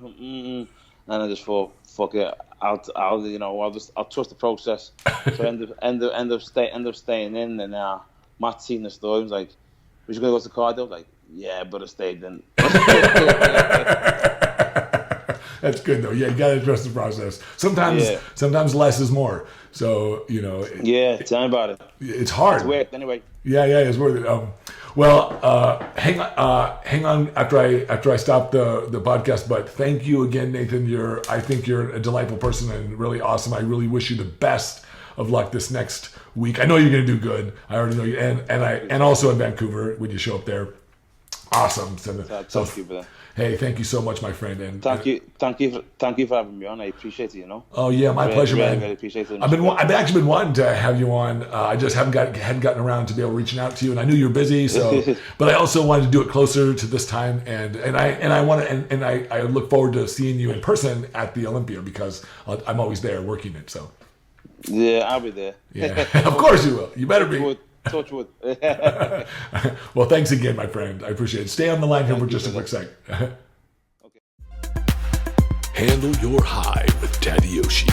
and I just thought, fuck it, I'll trust the process. So end up staying in, and Matt seen the story. He was like, "Was you gonna go to cardio?" I was like, "Yeah, but I stayed in." That's good though. Yeah, you gotta trust the process. Sometimes less is more. So tell me about it. It's hard. It's weird anyway. Yeah, it's worth it. Hang on after I stop the podcast. But thank you again, Nathan. I think you're a delightful person and really awesome. I really wish you the best of luck this next week. I know you're going to do good. I already know you, and also in Vancouver when you show up there. Awesome. So, Thank you for that. hey, thank you so much, my friend. And Thank you for having me on. I appreciate it. You know. Oh yeah, my pleasure, man. Really appreciate it. I've actually been wanting to have you on. I just hadn't gotten around to be able to reaching out to you, and I knew you're busy. So, but I also wanted to do it closer to this time, and I look forward to seeing you in person at the Olympia because I'm always there working it. So. Yeah, I'll be there. Yeah, of course you will. You better be. Touch wood. Well, thanks again, my friend. I appreciate it. Stay on the line here for just a quick sec. Handle your high with Tadayoshi.